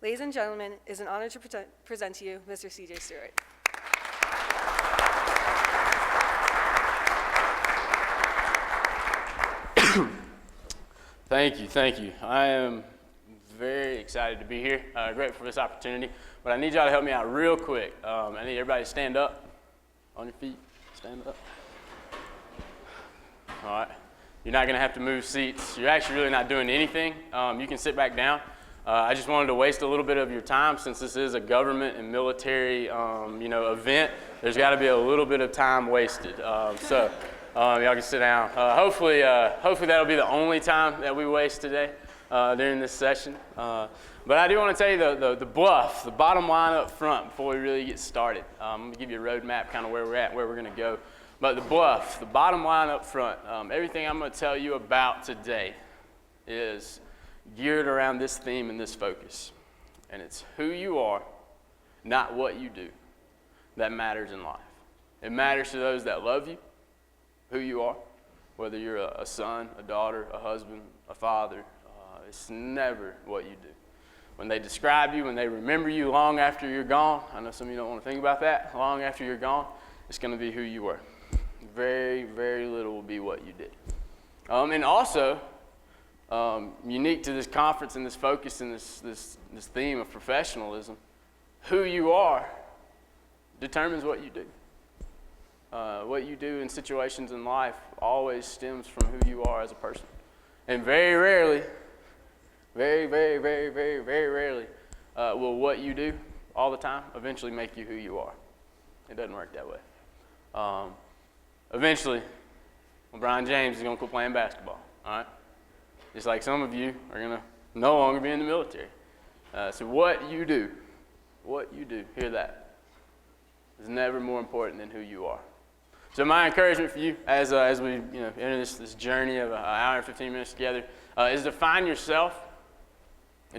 Ladies and gentlemen, it is an honor to present to you Mr. C.J. Stewart. Thank you. I am very excited to be here, grateful for this opportunity, but I need y'all to help me out real quick. I need everybody to stand up on your feet, stand up. All right, you're not gonna have to move seats. You're actually really not doing anything. You can sit back down. I just wanted to waste a little bit of your time since this is a government and military event. There's gotta be a little bit of time wasted. So y'all can sit down. Hopefully that'll be the only time that we waste today during this session. But I do want to tell you the bluff, the bottom line up front before we really get started. I'm going to give you a roadmap, kind of where we're at, where we're going to go. But the bluff, the bottom line up front, everything I'm going to tell you about today is geared around this theme and this focus. And it's who you are, not what you do, that matters in life. It matters to those that love you, who you are, whether you're a son, a daughter, a husband, a father. It's never what you do. When they describe you, when they remember you long after you're gone, I know some of you don't want to think about that, long after you're gone, it's going to be who you were. Very, very little will be what you did. And also, unique to this conference and this focus and this theme of professionalism, who you are determines what you do. What you do in situations in life always stems from who you are as a person. And very rarely, very, very, very, very, very rarely will what you do all the time eventually make you who you are. It doesn't work that way. Eventually, LeBron James is going to quit playing basketball, all right? Just like some of you are going to no longer be in the military. So what you do, hear that, is never more important than who you are. So my encouragement for you as we enter this journey of an hour and 15 minutes together is to find yourself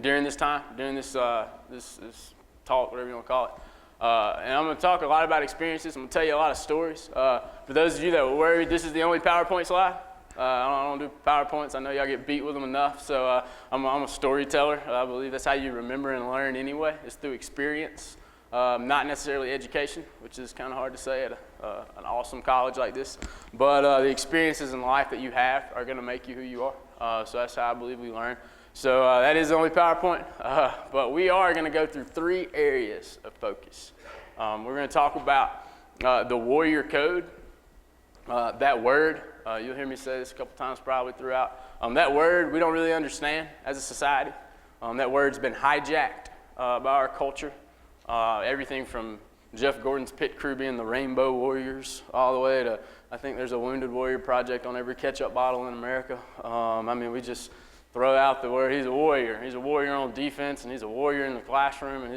during this time, during this talk, whatever you want to call it. And I'm going to talk a lot about experiences. I'm going to tell you a lot of stories. For those of you that were worried, this is the only PowerPoint slide. I don't do PowerPoints. I know y'all get beat with them enough. So I'm a storyteller. I believe that's how you remember and learn anyway. It's through experience. Not necessarily education, which is kind of hard to say at an awesome college like this. But the experiences in life that you have are going to make you who you are. So that's how I believe we learn. So that is the only PowerPoint. But we are going to go through 3 areas of focus. We're going to talk about the warrior code. That word, you'll hear me say this a couple times probably throughout. That word we don't really understand as a society. That word's been hijacked by our culture. Everything from Jeff Gordon's pit crew being the Rainbow Warriors all the way to, I think there's a Wounded Warrior project on every ketchup bottle in America. We just throw out the word, he's a warrior. He's a warrior on defense and he's a warrior in the classroom and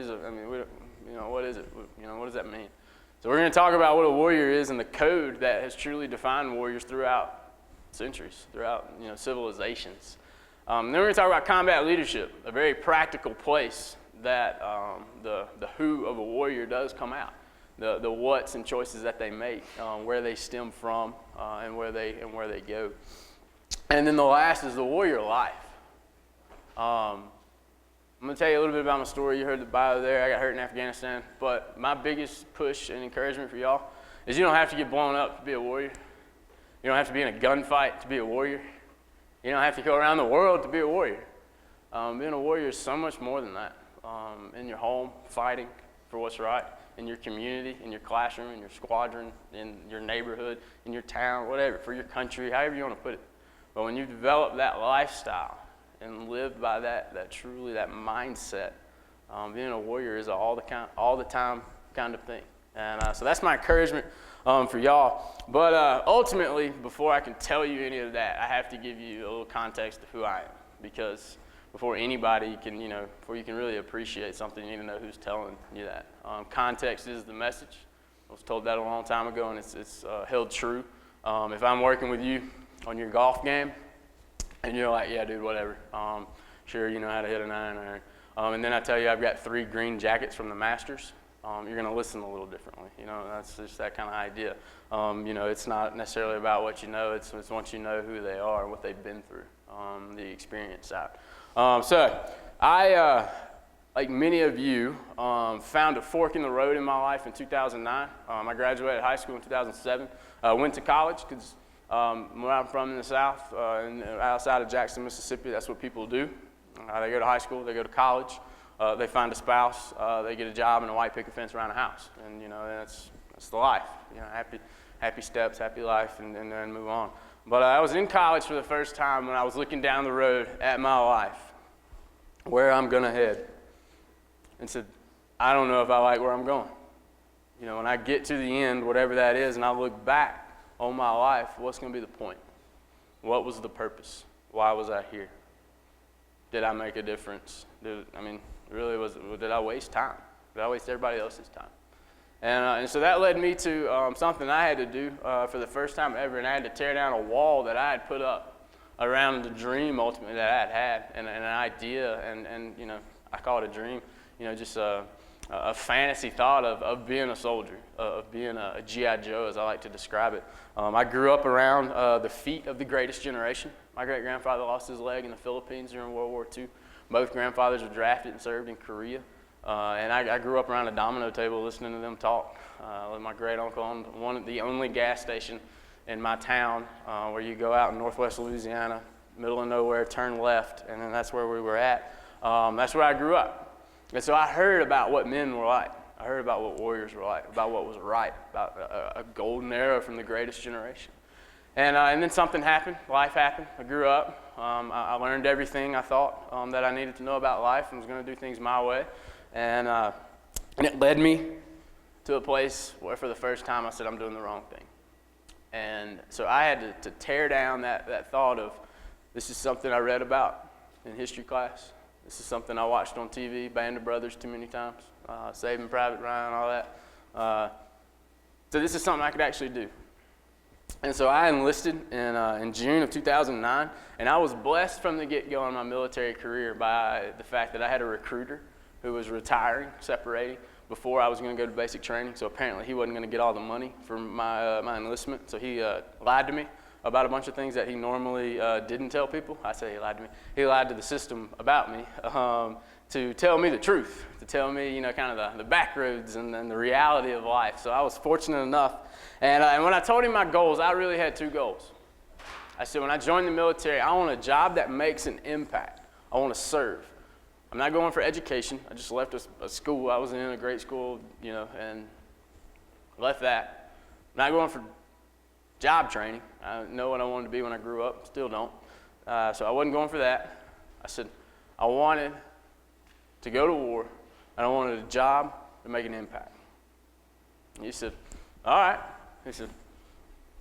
what is it? What does that mean? So we're going to talk about what a warrior is and the code that has truly defined warriors throughout centuries, throughout civilizations. Then we're going to talk about combat leadership, a very practical place that the who of a warrior does come out, the whats and choices that they make, where they stem from, and where they go. And then the last is the warrior life. I'm going to tell you a little bit about my story. You heard the bio there. I got hurt in Afghanistan. But my biggest push and encouragement for y'all is you don't have to get blown up to be a warrior. You don't have to be in a gunfight to be a warrior. You don't have to go around the world to be a warrior. Being a warrior is so much more than that. In your home, fighting for what's right, in your community, in your classroom, in your squadron, in your neighborhood, in your town, whatever, for your country, however you want to put it. But when you develop that lifestyle and live by that mindset, being a warrior is all the time kind of thing. And so that's my encouragement for y'all. But ultimately, before I can tell you any of that, I have to give you a little context of who I am, because before anybody can, before you can really appreciate something, you need to know who's telling you that. Context is the message. I was told that a long time ago, and it's held true. If I'm working with you on your golf game, and you're like, yeah, dude, whatever. Sure, you know how to hit a 9-iron. And then I tell you I've got 3 green jackets from the Masters. You're going to listen a little differently. That's just that kind of idea. It's not necessarily about what you know. It's once you know who they are and what they've been through, the experience side. So I like many of you, found a fork in the road in my life in 2009. I graduated high school in 2007. Went to college because where I'm from in the South, and outside of Jackson, Mississippi, that's what people do. They go to high school, they go to college, they find a spouse, they get a job and a white picket fence around the house, and that's the life. Happy steps, happy life, and then move on. But I was in college for the first time when I was looking down the road at my life, where I'm gonna head, and said, I don't know if I like where I'm going. When I get to the end, whatever that is, and I look back on my life, what's gonna be the point? What was the purpose? Why was I here? Did I make a difference? Did I waste time? Did I waste everybody else's time? And so that led me to something I had to do for the first time ever, and I had to tear down a wall that I had put up around the dream ultimately that I had and an idea, and I call it a dream, just a fantasy thought of being a soldier, of being a G.I. Joe, as I like to describe it. I grew up around the feet of the greatest generation. My great-grandfather lost his leg in the Philippines during World War II. Both grandfathers were drafted and served in Korea. And I grew up around a domino table listening to them talk. With my great-uncle on the only gas station in my town where you go out in northwest Louisiana, middle of nowhere, turn left, and then that's where we were at. That's where I grew up. And so I heard about what men were like. I heard about what warriors were like, about what was right, about a golden era from the greatest generation. And then something happened. Life happened. I grew up. I learned everything I thought that I needed to know about life and was going to do things my way. And it led me to a place where for the first time I said, I'm doing the wrong thing. And so I had to tear down that thought of, this is something I read about in history class. This is something I watched on TV, Band of Brothers too many times, Saving Private Ryan, all that. So this is something I could actually do. And so I enlisted in June of 2009, and I was blessed from the get-go in my military career by the fact that I had a recruiter who was retiring, separating, before I was going to go to basic training. So apparently he wasn't going to get all the money for my enlistment, so he lied to me about a bunch of things that he normally didn't tell people. I say he lied to me. He lied to the system about me to tell me the truth, to tell me, kind of the back roads and the reality of life. So I was fortunate enough. And when I told him my goals, I really had two goals. I said, when I join the military, I want a job that makes an impact. I want to serve. I'm not going for education. I just left a school. I was in a great school, and left that. I'm not going for job training. I know what I wanted to be when I grew up. Still don't. So I wasn't going for that. I said, I wanted to go to war, and I wanted a job to make an impact. And he said, all right. He said,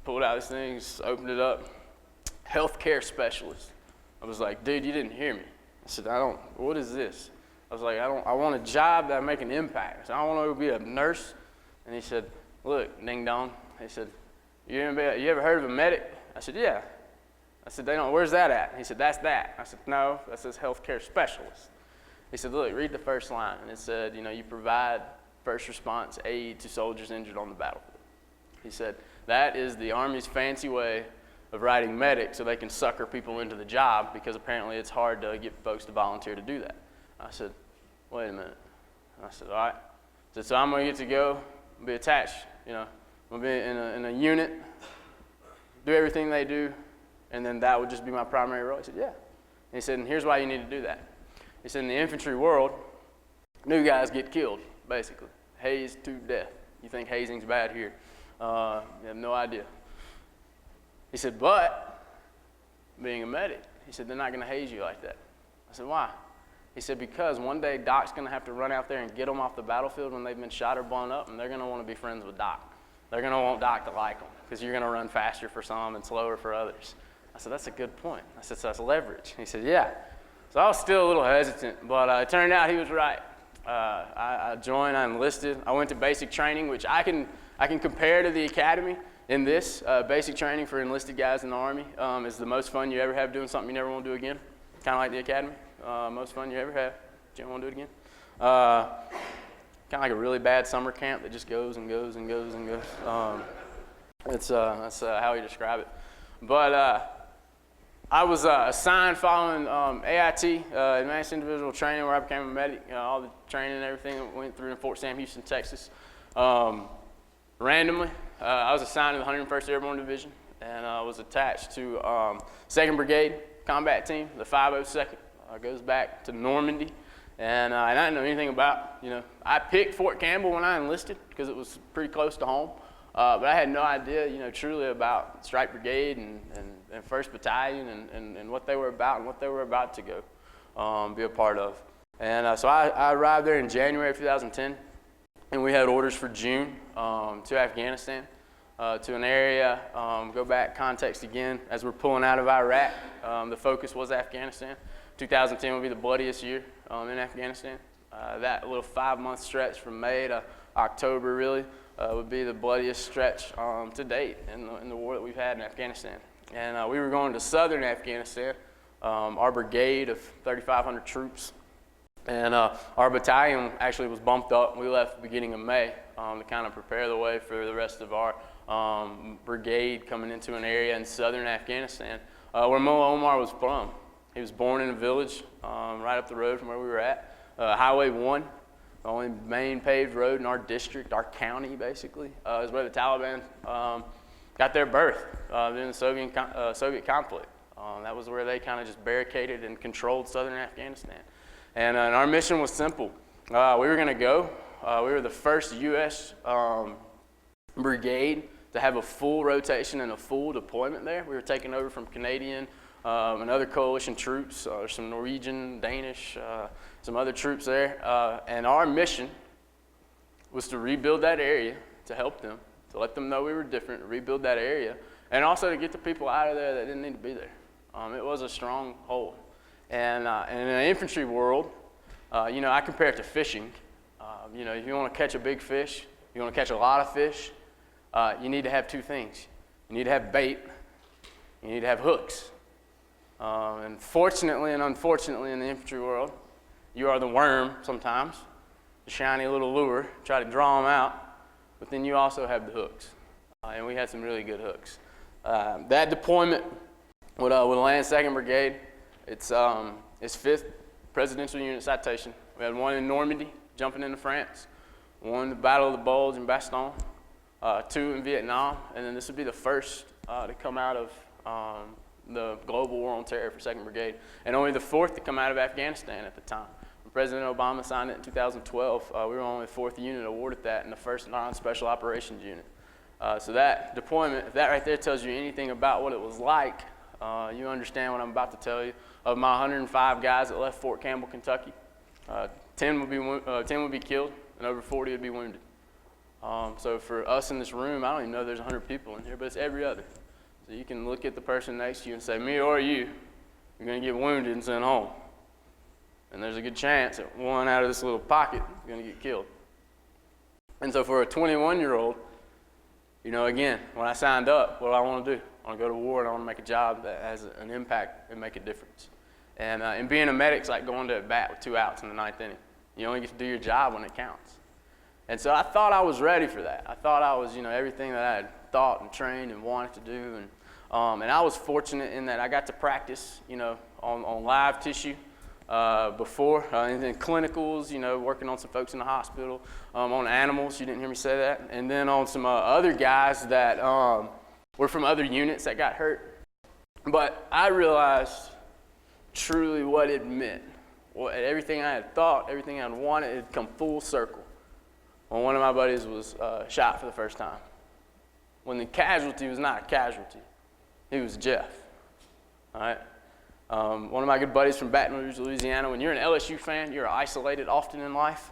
pulled out this thing, just opened it up. Healthcare specialist. I was like, dude, you didn't hear me. I said, what is this? I was like, I want a job that make an impact. I said, I want to be a nurse. And he said, look, ding dong. He said, you ever heard of a medic? I said, yeah. I said, where's that at? He said, that's that. I said, no, that says healthcare specialist. He said, look, read the first line. And it said, you provide first response aid to soldiers injured on the battlefield. He said, that is the Army's fancy way of writing medic so they can sucker people into the job, because apparently it's hard to get folks to volunteer to do that. I said, wait a minute. I said, all right. I said, so I'm going to get to go be attached, I'm going to be in a unit, do everything they do, and then that would just be my primary role. He said, yeah. And he said, and here's why you need to do that. He said, in the infantry world, new guys get killed, basically. Hazed to death. You think hazing's bad here. You have no idea. He said, but being a medic, he said, they're not going to haze you like that. I said, why? He said, because one day Doc's going to have to run out there and get them off the battlefield when they've been shot or blown up, and they're going to want to be friends with Doc. They're going to want Doc to like them, because you're going to run faster for some and slower for others. I said, that's a good point. I said, so that's leverage. He said, yeah. So I was still a little hesitant, but it turned out he was right. I joined, I enlisted. I went to basic training, which I can compare to the academy in this. Basic training for enlisted guys in the Army is the most fun you ever have doing something you never want to do again. Kind of like the academy. Most fun you ever have. You don't want to do it again. Kind of like a really bad summer camp that just goes and goes and goes and goes. That's how we describe it. But I was assigned following AIT, Advanced Individual Training, where I became a medic. All the training and everything that went through in Fort Sam Houston, Texas. Randomly, I was assigned to the 101st Airborne Division, and I was attached to 2nd Brigade Combat Team, the 502nd. Goes back to Normandy, and I didn't know anything about, I picked Fort Campbell when I enlisted because it was pretty close to home. But I had no idea, truly about Strike Brigade and 1st Battalion and what they were about and what they were about to go be a part of. And so I arrived there in January of 2010, and we had orders for June to Afghanistan, to an area, go back context again, as we're pulling out of Iraq, the focus was Afghanistan. 2010 will be the bloodiest year in Afghanistan. That little 5-month stretch from May to October really would be the bloodiest stretch to date in the war that we've had in Afghanistan. And we were going to southern Afghanistan, our brigade of 3,500 troops. And our battalion actually was bumped up. We left beginning of May to kind of prepare the way for the rest of our brigade coming into an area in southern Afghanistan where Mullah Omar was from. He was born in a village right up the road from where we were at. Highway 1, the only main paved road in our district, our county basically, is where the Taliban got their birth during the Soviet conflict. That was where they kind of just barricaded and controlled southern Afghanistan. And our mission was simple. We were going to go. We were the first U.S. Brigade to have a full rotation and a full deployment there. We were taking over from Canadian and other coalition troops, some Norwegian, Danish, some other troops there. And our mission was to rebuild that area, to help them, to let them know we were different, to rebuild that area, and also to get the people out of there that didn't need to be there. It was a stronghold. And in the infantry world, I compare it to fishing. If you want to catch a big fish, you want to catch a lot of fish, you need to have two things. You need to have bait, you need to have hooks. And fortunately and unfortunately in the infantry world, you are the worm sometimes, the shiny little lure, try to draw them out, but then you also have the hooks. And we had some really good hooks. That deployment would land 2nd Brigade. It's 5th Presidential Unit Citation. We had one in Normandy, jumping into France, one in the Battle of the Bulge in Bastogne, 2 in Vietnam, and then this would be the first to come out of the global war on terror for 2nd Brigade, and only the 4th to come out of Afghanistan at the time. When President Obama signed it in 2012, we were only the 4th unit awarded that and the first non-special operations unit. So that deployment, if that right there tells you anything about what it was like, you understand what I'm about to tell you. Of my 105 guys that left Fort Campbell, Kentucky, 10 would be killed and over 40 would be wounded. So for us in this room, I don't even know there's 100 people in here, but it's every other. So you can look at the person next to you and say, me or you, you're going to get wounded and sent home. And there's a good chance that one out of this little pocket is going to get killed. And so for a 21-year-old, again, when I signed up, what do I want to do? I want to go to war and I want to make a job that has an impact and make a difference. And being a medic's like going to a bat with 2 outs in the 9th inning. You only get to do your job when it counts. And so I thought I was ready for that. I thought I was, everything that I had thought and trained and wanted to do. And I was fortunate in that I got to practice, on live tissue before, and then clinicals, working on some folks in the hospital, on animals, you didn't hear me say that, and then on some other guys that were from other units that got hurt. But I realized truly what it meant. Everything I had thought, everything I had wanted, it had come full circle when one of my buddies was shot for the first time. When the casualty was not a casualty, he was Jeff. All right. One of my good buddies from Baton Rouge, Louisiana. When you're an LSU fan, you're isolated often in life.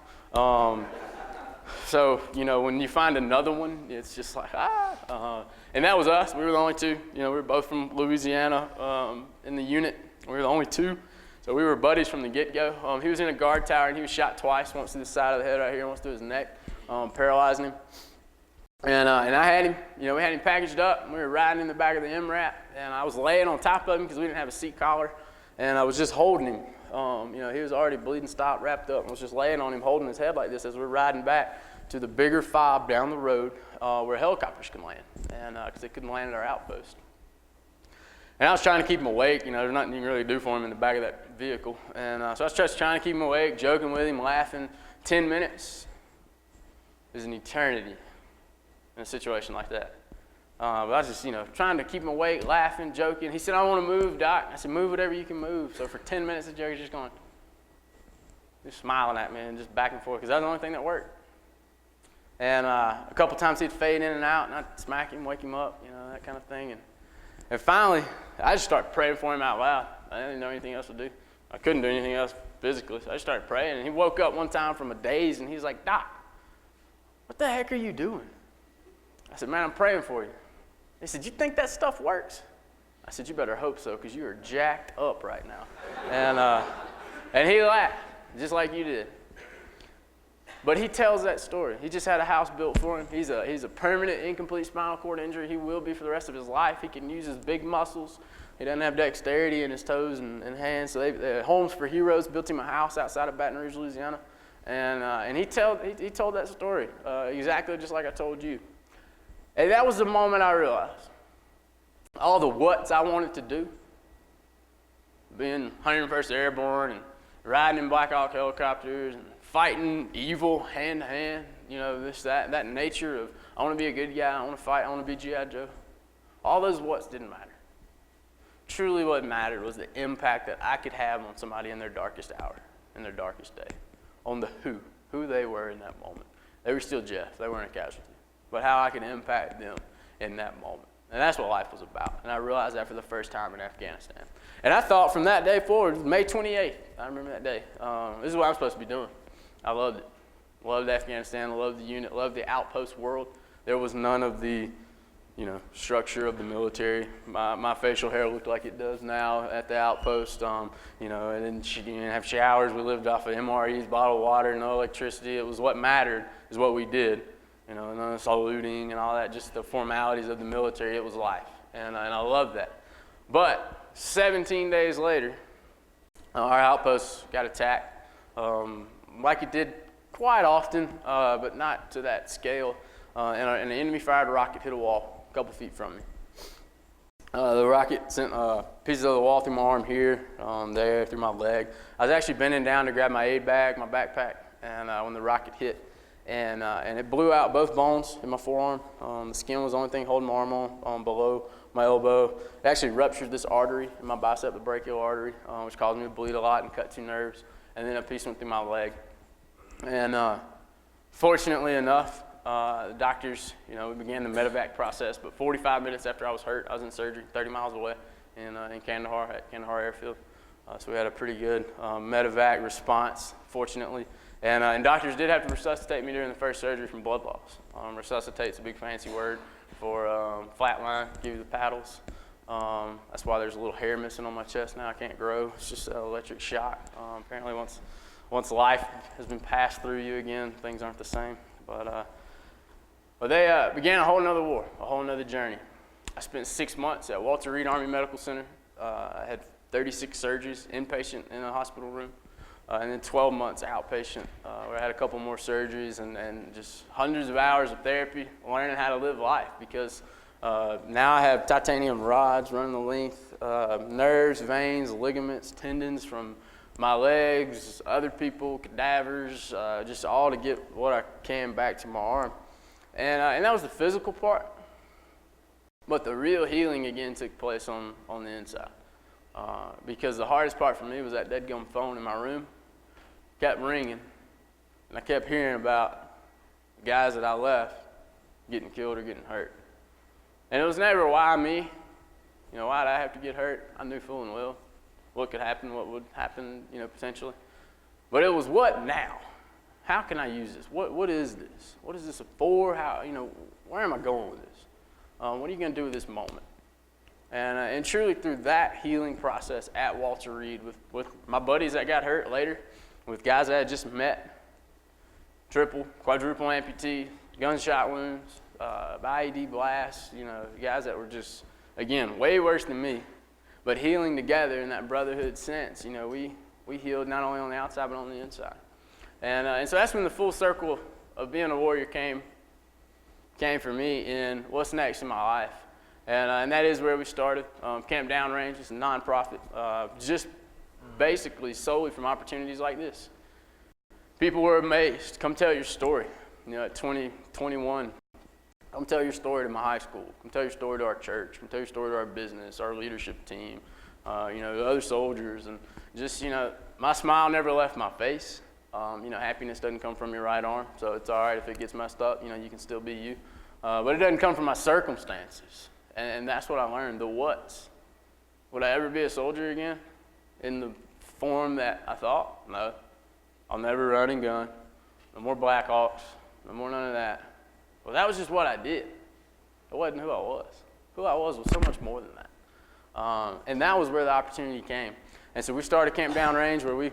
So, when you find another one, it's just like, and that was us. We were the only two. We were both from Louisiana in the unit. We were the only two. So we were buddies from the get-go. He was in a guard tower, and he was shot twice, once to the side of the head right here, once to his neck, paralyzing him. And I had him, we had him packaged up, and we were riding in the back of the MRAP, and I was laying on top of him because we didn't have a seat collar, and I was just holding him. He was already bleeding, stopped, wrapped up, and I was just laying on him, holding his head like this as we were riding back to the bigger fob down the road where helicopters can land, and because they couldn't land at our outpost. And I was trying to keep him awake. You know, there's nothing you can really do for him in the back of that vehicle. And so I was just trying to keep him awake, joking with him, laughing. 10 minutes is an eternity in a situation like that. But I was just, trying to keep him awake, laughing, joking. He said, "I want to move, Doc." I said, "Move whatever you can move." So for 10 minutes, the Joker's just smiling at me and just back and forth, because that was the only thing that worked. And a couple times he'd fade in and out, and I'd smack him, wake him up, that kind of thing. And finally, I just started praying for him out loud. I didn't know anything else to do. I couldn't do anything else physically, so I just started praying. And he woke up one time from a daze, and he's like, "Doc, what the heck are you doing?" I said, "Man, I'm praying for you." He said, "You think that stuff works?" I said, "You better hope so, because you are jacked up right now." And he laughed, just like you did. But he tells that story. He just had a house built for him. He's a permanent incomplete spinal cord injury. He will be for the rest of his life. He can use his big muscles. He doesn't have dexterity in his toes and hands. So Homes for Heroes built him a house outside of Baton Rouge, Louisiana. And he told that story exactly just like I told you. And that was the moment I realized all the whats I wanted to do, being 101st Airborne and riding in Black Hawk helicopters and fighting evil hand to hand, that nature of I want to be a good guy, I want to fight, I want to be G.I. Joe. All those whats didn't matter. Truly what mattered was the impact that I could have on somebody in their darkest hour, in their darkest day, on the who they were in that moment. They were still Jeff, they weren't a casualty, but how I could impact them in that moment. And that's what life was about. And I realized that for the first time in Afghanistan. And I thought from that day forward, May 28th, I remember that day, this is what I'm supposed to be doing. I loved it. Loved Afghanistan, loved the unit, loved the outpost world. There was none of the, structure of the military. My facial hair looked like it does now at the outpost, and then you didn't have showers. We lived off of MREs, bottled water, no electricity. It was what mattered is what we did. No saluting and all that, just the formalities of the military. It was life, and I loved that. But 17 days later, our outpost got attacked, like it did quite often, but not to that scale. And an enemy fired a rocket, hit a wall a couple feet from me. The rocket sent pieces of the wall through my arm here, there, through my leg. I was actually bending down to grab my aid bag, my backpack, and when the rocket hit, and it blew out both bones in my forearm. The skin was the only thing holding my arm on below my elbow. It actually ruptured this artery in my bicep, the brachial artery, which caused me to bleed a lot and cut 2 nerves. And then a piece went through my leg. And fortunately enough, the doctors, we began the medevac process. But 45 minutes after I was hurt, I was in surgery 30 miles away in Kandahar, at Kandahar Airfield. So we had a pretty good medevac response, fortunately. And doctors did have to resuscitate me during the first surgery from blood loss. Resuscitate's a big fancy word for flatline, give you the paddles. That's why there's a little hair missing on my chest now. I can't grow. It's just an electric shock. Apparently once life has been passed through you again, things aren't the same. But they began a whole nother war, a whole nother journey. I spent 6 months at Walter Reed Army Medical Center. I had 36 surgeries, inpatient in a hospital room. And then 12 months outpatient, where I had a couple more surgeries and just hundreds of hours of therapy, learning how to live life, because now I have titanium rods running the length, nerves, veins, ligaments, tendons from my legs, other people, cadavers, just all to get what I can back to my arm. And that was the physical part. But the real healing again took place on the inside. Because the hardest part for me was that deadgum phone in my room kept ringing, and I kept hearing about guys that I left getting killed or getting hurt. And it was never why me, why did I have to get hurt? I knew full and well what could happen, what would happen, potentially. But it was what now? How can I use this? What is this? What is this for? How, where am I going with this? What are you going to do with this moment? And truly through that healing process at Walter Reed with my buddies that got hurt later, with guys that I had just met, triple, quadruple amputee, gunshot wounds, IED blasts, guys that were just, again, way worse than me, but healing together in that brotherhood sense. We healed not only on the outside but on the inside. And so that's when the full circle of being a warrior came for me in what's next in my life. And that is where we started. Camp Downrange is a nonprofit, just basically solely from opportunities like this. People were amazed. Come tell your story. At 20, 21, come tell your story to my high school. Come tell your story to our church. Come tell your story to our business, our leadership team, the other soldiers. And just, my smile never left my face. Happiness doesn't come from your right arm, so it's all right if it gets messed up. You can still be you. But it doesn't come from my circumstances. And that's what I learned, the what's. Would I ever be a soldier again in the form that I thought? No. I'll never run and gun. No more Blackhawks. No more none of that. Well, that was just what I did. It wasn't who I was. Who I was so much more than that. And that was where the opportunity came. And so we started Camp Downrange, where we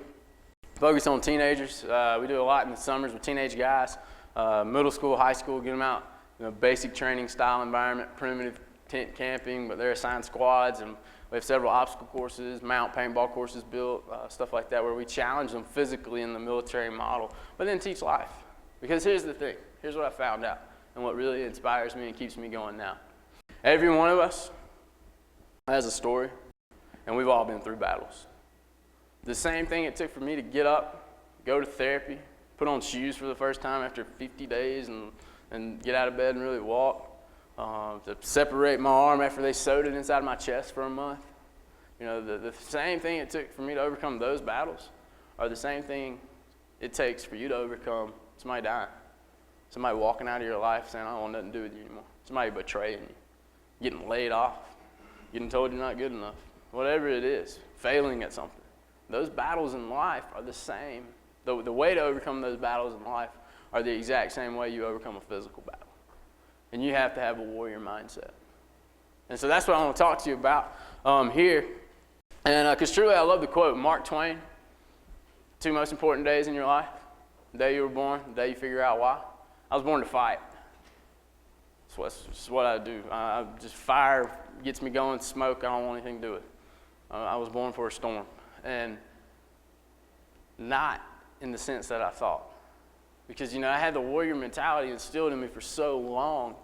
focus on teenagers. We do a lot in the summers with teenage guys, middle school, high school, get them out, basic training style environment, primitive tent camping, but they're assigned squads, and we have several obstacle courses, mount paintball courses built, stuff like that, where we challenge them physically in the military model, but then teach life. Because here's the thing, here's what I found out, and what really inspires me and keeps me going now. Every one of us has a story, and we've all been through battles. The same thing it took for me to get up, go to therapy, put on shoes for the first time after 50 days, and get out of bed and really walk. To separate my arm after they sewed it inside my chest for a month. The same thing it took for me to overcome those battles are the same thing it takes for you to overcome somebody dying. Somebody walking out of your life saying, I don't want nothing to do with you anymore. Somebody betraying you, getting laid off, getting told you're not good enough, whatever it is, failing at something. Those battles in life are the same. The way to overcome those battles in life are the exact same way you overcome a physical battle. And you have to have a warrior mindset. And so that's what I want to talk to you about here. And because truly I love the quote, Mark Twain, 2 most important days in your life, the day you were born, the day you figure out why. I was born to fight. That's just what I do. Just fire gets me going, smoke, I don't want anything to do with it. I was born for a storm. And not in the sense that I thought. Because, I had the warrior mentality instilled in me for so long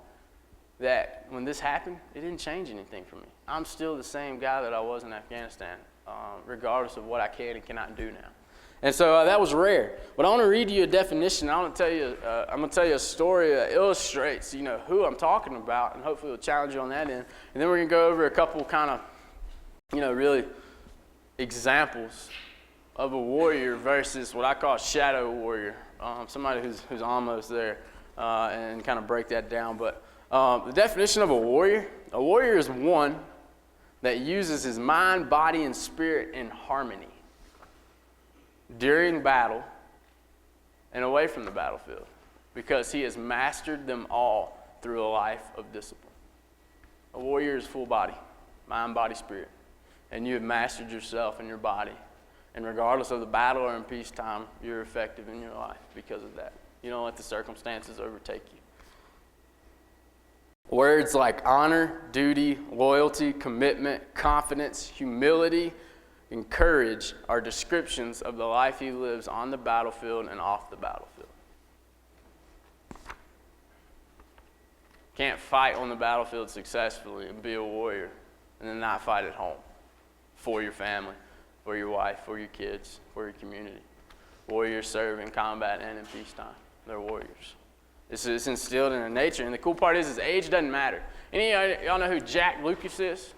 that when this happened, it didn't change anything for me. I'm still the same guy that I was in Afghanistan, regardless of what I can and cannot do now. And so that was rare. But I want to read you a definition. I'm going to tell you a story that illustrates, who I'm talking about, and hopefully it'll challenge you on that end. And then we're going to go over a couple kind of, really examples of a warrior versus what I call a shadow warrior. Somebody who's almost there, and kind of break that down. But the definition of a warrior is one that uses his mind, body, and spirit in harmony during battle and away from the battlefield, because he has mastered them all through a life of discipline. A warrior is full body, mind, body, spirit, and you have mastered yourself and your body. And regardless of the battle or in peacetime, you're effective in your life because of that. You don't let the circumstances overtake you. Words like honor, duty, loyalty, commitment, confidence, humility, and courage are descriptions of the life he lives on the battlefield and off the battlefield. Can't fight on the battlefield successfully and be a warrior and then not fight at home for your family, for your wife, for your kids, for your community. Warriors serve in combat and in peacetime. They're warriors. This is instilled in their nature. And the cool part is age doesn't matter. Any of y'all know who Jack Lucas is?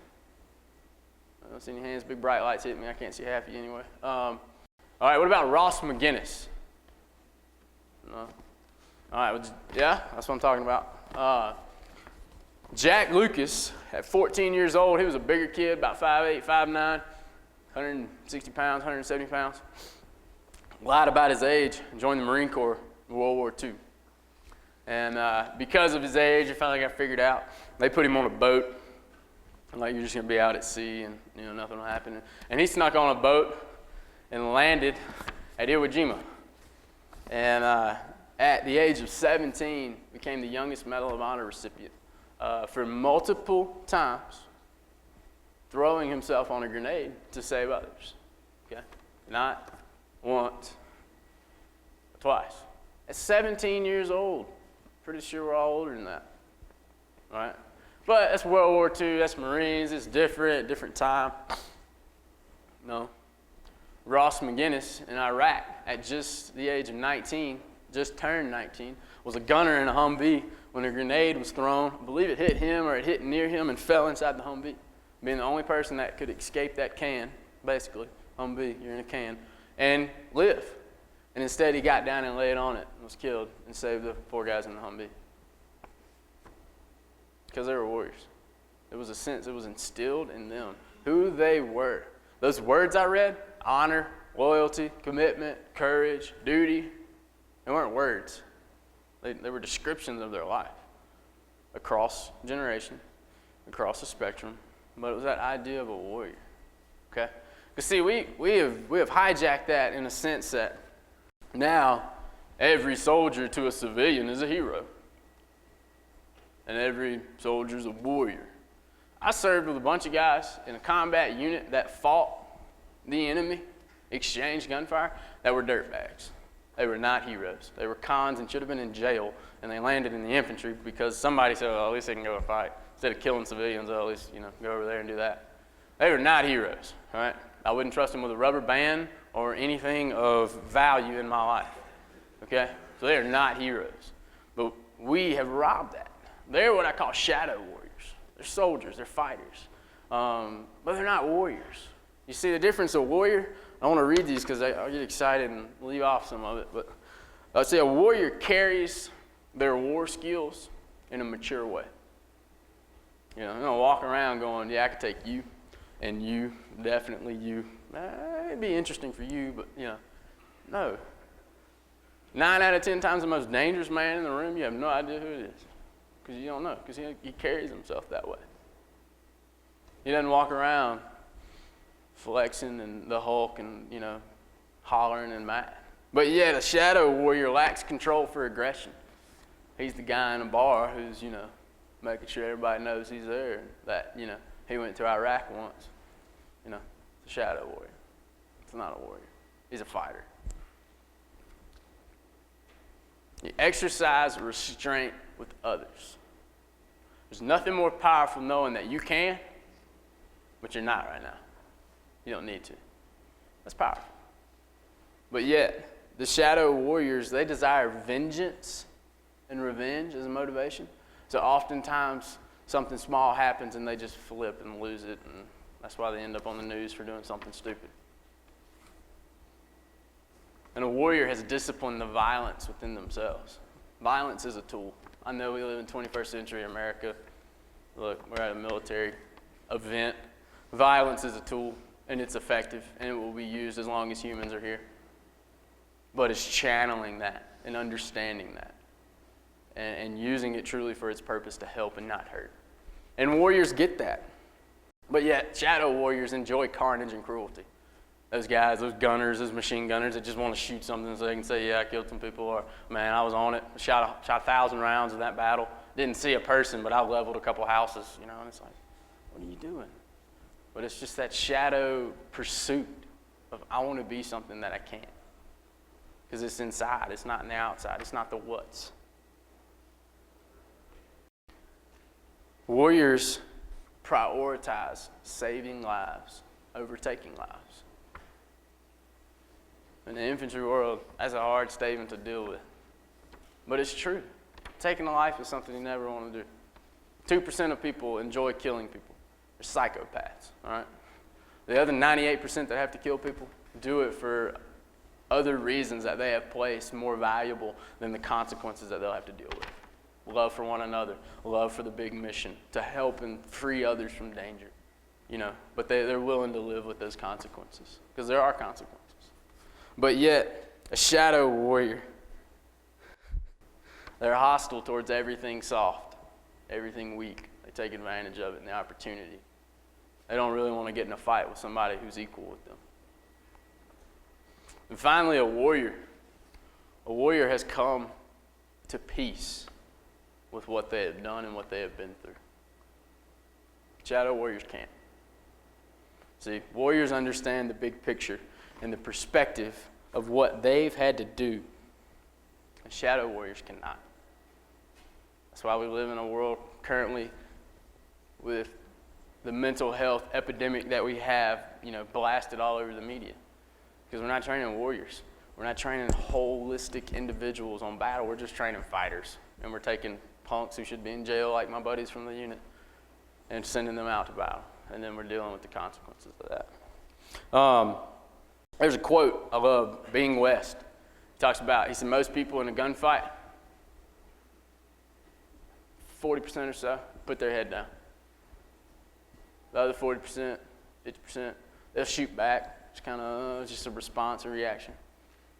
I don't see any hands. Big bright lights hit me. I can't see half of you anyway. All right, what about Ross McGinnis? No? All right, yeah, that's what I'm talking about. Jack Lucas, at 14 years old, he was a bigger kid, about 5'8", 5'9", 160 pounds, 170 pounds. Lied about his age and joined the Marine Corps in World War II. And because of his age, it finally got figured out. They put him on a boat. Like, you're just going to be out at sea and, nothing will happen. And he snuck on a boat and landed at Iwo Jima. And at the age of 17, became the youngest Medal of Honor recipient for multiple times throwing himself on a grenade to save others. Okay? Not once, but twice. At 17 years old. Pretty sure we're all older than that. All right? But that's World War II, that's Marines, it's different time. No. Ross McGinnis in Iraq at just the age of 19, just turned 19, was a gunner in a Humvee when a grenade was thrown. I believe it hit him or it hit near him and fell inside the Humvee. Being the only person that could escape that can, basically, Humvee, you're in a can, and live. And instead he got down and laid on it and was killed and saved the 4 guys in the Humvee. Because they were warriors. It was a sense, it was instilled in them, who they were. Those words I read, honor, loyalty, commitment, courage, duty, they weren't words. They were descriptions of their life across generation, across the spectrum, but it was that idea of a warrior, okay? Because see, we have hijacked that in a sense that now every soldier to a civilian is a hero, and every soldier is a warrior. I served with a bunch of guys in a combat unit that fought the enemy, exchanged gunfire, that were dirtbags. They were not heroes. They were cons and should have been in jail, and they landed in the infantry because somebody said, well, at least they can go and fight. Instead of killing civilians, at least, go over there and do that. They were not heroes, all right? I wouldn't trust them with a rubber band or anything of value in my life, okay? So they are not heroes. But we have robbed that. They're what I call shadow warriors. They're soldiers, they're fighters, but they're not warriors. You see the difference of warrior? I want to read these because I'll get excited and leave off some of it. But I'd say a warrior carries their war skills in a mature way. They're don't walk around going, yeah, I could take you and you, definitely you. It'd be interesting for you, but no. 9 out of 10 times the most dangerous man in the room, you have no idea who it is. Because you don't know, because he carries himself that way. He doesn't walk around flexing and the Hulk and, hollering and mad. But yet a shadow warrior lacks control for aggression. He's the guy in a bar who's, making sure everybody knows he's there, that, he went to Iraq once. It's a shadow warrior. It's not a warrior. He's a fighter. You exercise restraint with others. There's nothing more powerful knowing that you can, but you're not right now. You don't need to. That's powerful. But yet, the shadow warriors, they desire vengeance and revenge as a motivation. So oftentimes, something small happens and they just flip and lose it, and that's why they end up on the news for doing something stupid. And a warrior has disciplined the violence within themselves. Violence is a tool. I know we live in 21st century America. Look, we're at a military event. Violence is a tool, and it's effective, and it will be used as long as humans are here. But it's channeling that and understanding that and using it truly for its purpose to help and not hurt. And warriors get that. But yet, shadow warriors enjoy carnage and cruelty. Those guys, those gunners, those machine gunners that just want to shoot something so they can say, yeah, I killed some people, or, man, I was on it, shot 1,000 rounds in that battle. Didn't see a person, but I leveled a couple houses, and it's like, what are you doing? But it's just that shadow pursuit of, I want to be something that I can't. Because it's inside, it's not in the outside, it's not the what's. Warriors prioritize saving lives over taking lives. In the infantry world, that's a hard statement to deal with. But it's true. Taking a life is something you never want to do. 2% of people enjoy killing people. They're psychopaths, all right? The other 98% that have to kill people do it for other reasons that they have placed more valuable than the consequences that they'll have to deal with. Love for one another, love for the big mission, to help and free others from danger, But they're willing to live with those consequences, because there are consequences. But yet, a shadow warrior, they're hostile towards everything soft, everything weak. They take advantage of it and the opportunity. They don't really want to get in a fight with somebody who's equal with them. And finally, a warrior. A warrior has come to peace with what they have done and what they have been through. Shadow warriors can't. See, warriors understand the big picture and the perspective of what they've had to do. And shadow warriors cannot. That's why we live in a world currently with the mental health epidemic that we have, blasted all over the media. Because we're not training warriors. We're not training holistic individuals on battle. We're just training fighters. And we're taking punks who should be in jail, like my buddies from the unit, and sending them out to battle. And then we're dealing with the consequences of that. There's a quote I love, Bing West. He said, most people in a gunfight, 40% or so, put their head down. The other 40%, 50%, they'll shoot back. It's kind of just a response or reaction.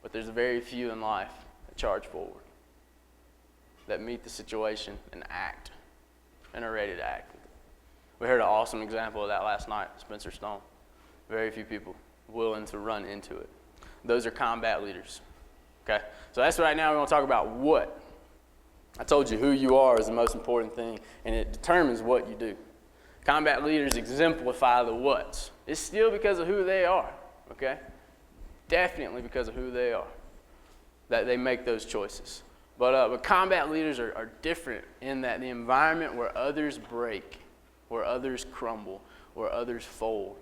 But there's very few in life that charge forward, that meet the situation and act, and are ready to act. We heard an awesome example of that last night, Spencer Stone. Very few people willing to run into it. Those are combat leaders. Okay? So that's right now we want to talk about what. I told you who you are is the most important thing, and it determines what you do. Combat leaders exemplify the whats. It's still because of who they are, okay? Definitely because of who they are that they make those choices. But combat leaders are different in that the environment where others break, where others crumble, where others fold,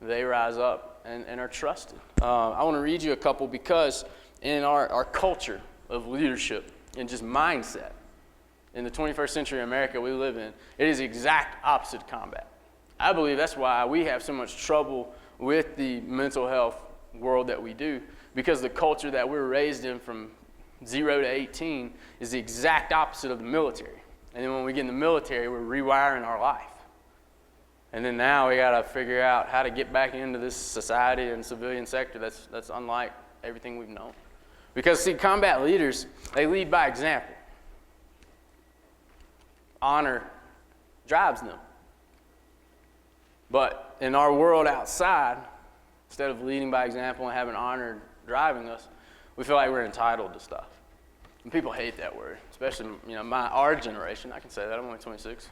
they rise up and are trusted. I want to read you a couple because in our culture of leadership and just mindset, in the 21st century America we live in, it is the exact opposite of combat. I believe that's why we have so much trouble with the mental health world that we do, because the culture that we're raised in from 0 to 18 is the exact opposite of the military. And then when we get in the military, we're rewiring our life. And then now we got to figure out how to get back into this society and civilian sector that's unlike everything we've known. Because, see, combat leaders, they lead by example. Honor drives them. But in our world outside, instead of leading by example and having honor driving us, we feel like we're entitled to stuff. And people hate that word, especially our generation. I can say that, I'm only 26.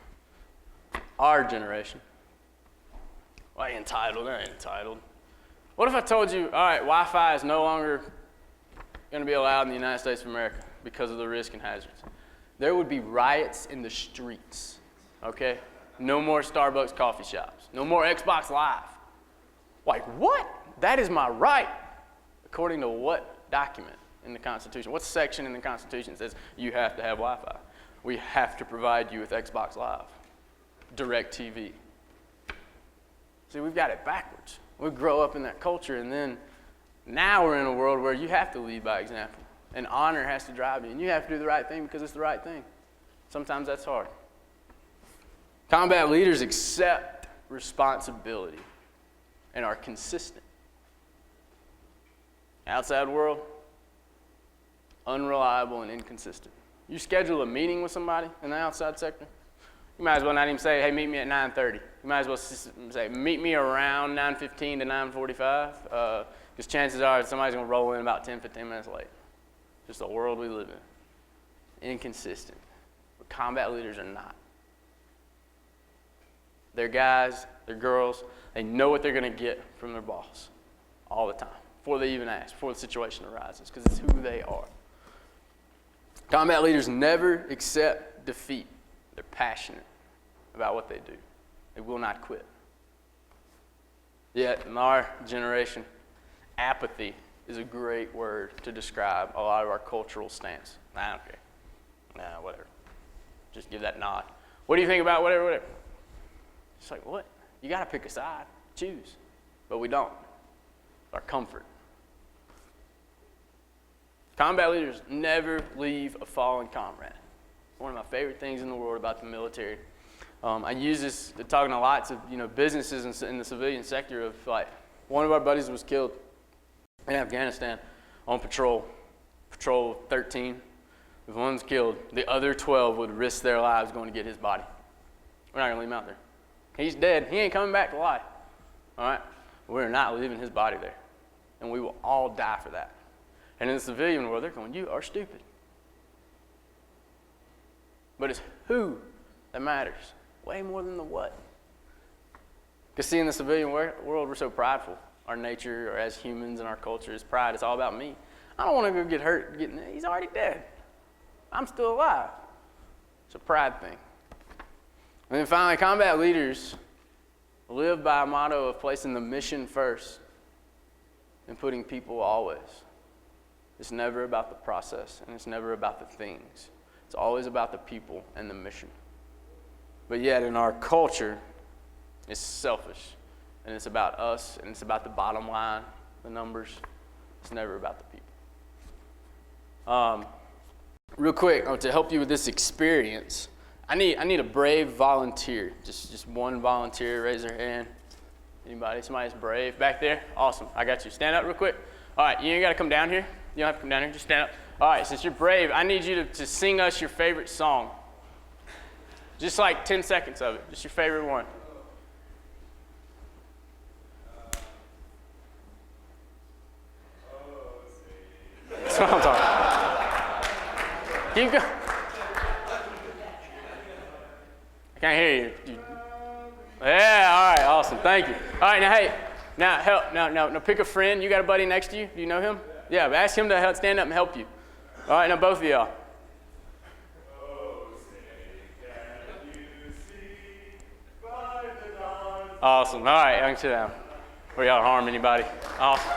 Our generation. Why entitled? I ain't entitled. What if I told you, all right, Wi-Fi is no longer going to be allowed in the United States of America because of the risk and hazards? There would be riots in the streets, okay? No more Starbucks coffee shops. No more Xbox Live. Like, what? That is my right. According to what document in the Constitution? What section in the Constitution says you have to have Wi-Fi? We have to provide you with Xbox Live, DirecTV. See, we've got it backwards. We grow up in that culture, and then now we're in a world where you have to lead by example. And honor has to drive you. And you have to do the right thing because it's the right thing. Sometimes that's hard. Combat leaders accept responsibility and are consistent. Outside world, unreliable and inconsistent. You schedule a meeting with somebody in the outside sector, you might as well not even say, hey, meet me at 9:30. You might as well say, meet me around 9:15 to 9:45, because chances are somebody's going to roll in about 10, 15 minutes late. Just the world we live in. Inconsistent. But combat leaders are not. They're guys, they're girls, they know what they're going to get from their boss all the time, before they even ask, before the situation arises, because it's who they are. Combat leaders never accept defeat. They're passionate about what they do. They will not quit. Yet, in our generation, apathy is a great word to describe a lot of our cultural stance. I don't care. Nah, whatever. Just give that nod. What do you think about whatever? It's like, what? You got to pick a side. Choose. But we don't. Our comfort. Combat leaders never leave a fallen comrade. One of my favorite things in the world about the military. I use this talking to lots of businesses in the civilian sector of like, one of our buddies was killed in Afghanistan on patrol 13. If one's killed, the other 12 would risk their lives going to get his body. We're not going to leave him out there. He's dead. He ain't coming back to life. All right? We're not leaving his body there. And we will all die for that. And in the civilian world, they're going, you are stupid. But it's who that matters, way more than the what. Because see, in the civilian world, we're so prideful. Our nature, or as humans in our culture, is pride. It's all about me. I don't want to go get hurt. He's already dead. I'm still alive. It's a pride thing. And then finally, combat leaders live by a motto of placing the mission first and putting people always. It's never about the process, and it's never about the things. It's always about the people and the mission. But yet in our culture, it's selfish, and it's about us, and it's about the bottom line, the numbers. It's never about the people. Real quick, to help you with this experience, I need a brave volunteer. Just one volunteer. Raise their hand. Anybody? Somebody's brave back there? Awesome. I got you. Stand up real quick. All right, you ain't got to come down here. You don't have to come down here. Just stand up. All right, since you're brave, I need you to sing us your favorite song. Just like 10 seconds of it. Just your favorite one. That's what I'm talking about. Keep going. I can't hear you. Yeah, all right, awesome. Thank you. All right, now, hey, now pick a friend. You got a buddy next to you? Do you know him? Yeah, but ask him to stand up and help you. All right, now both of y'all. Awesome. All right, I can sit down. Or y'all harm anybody. Awesome.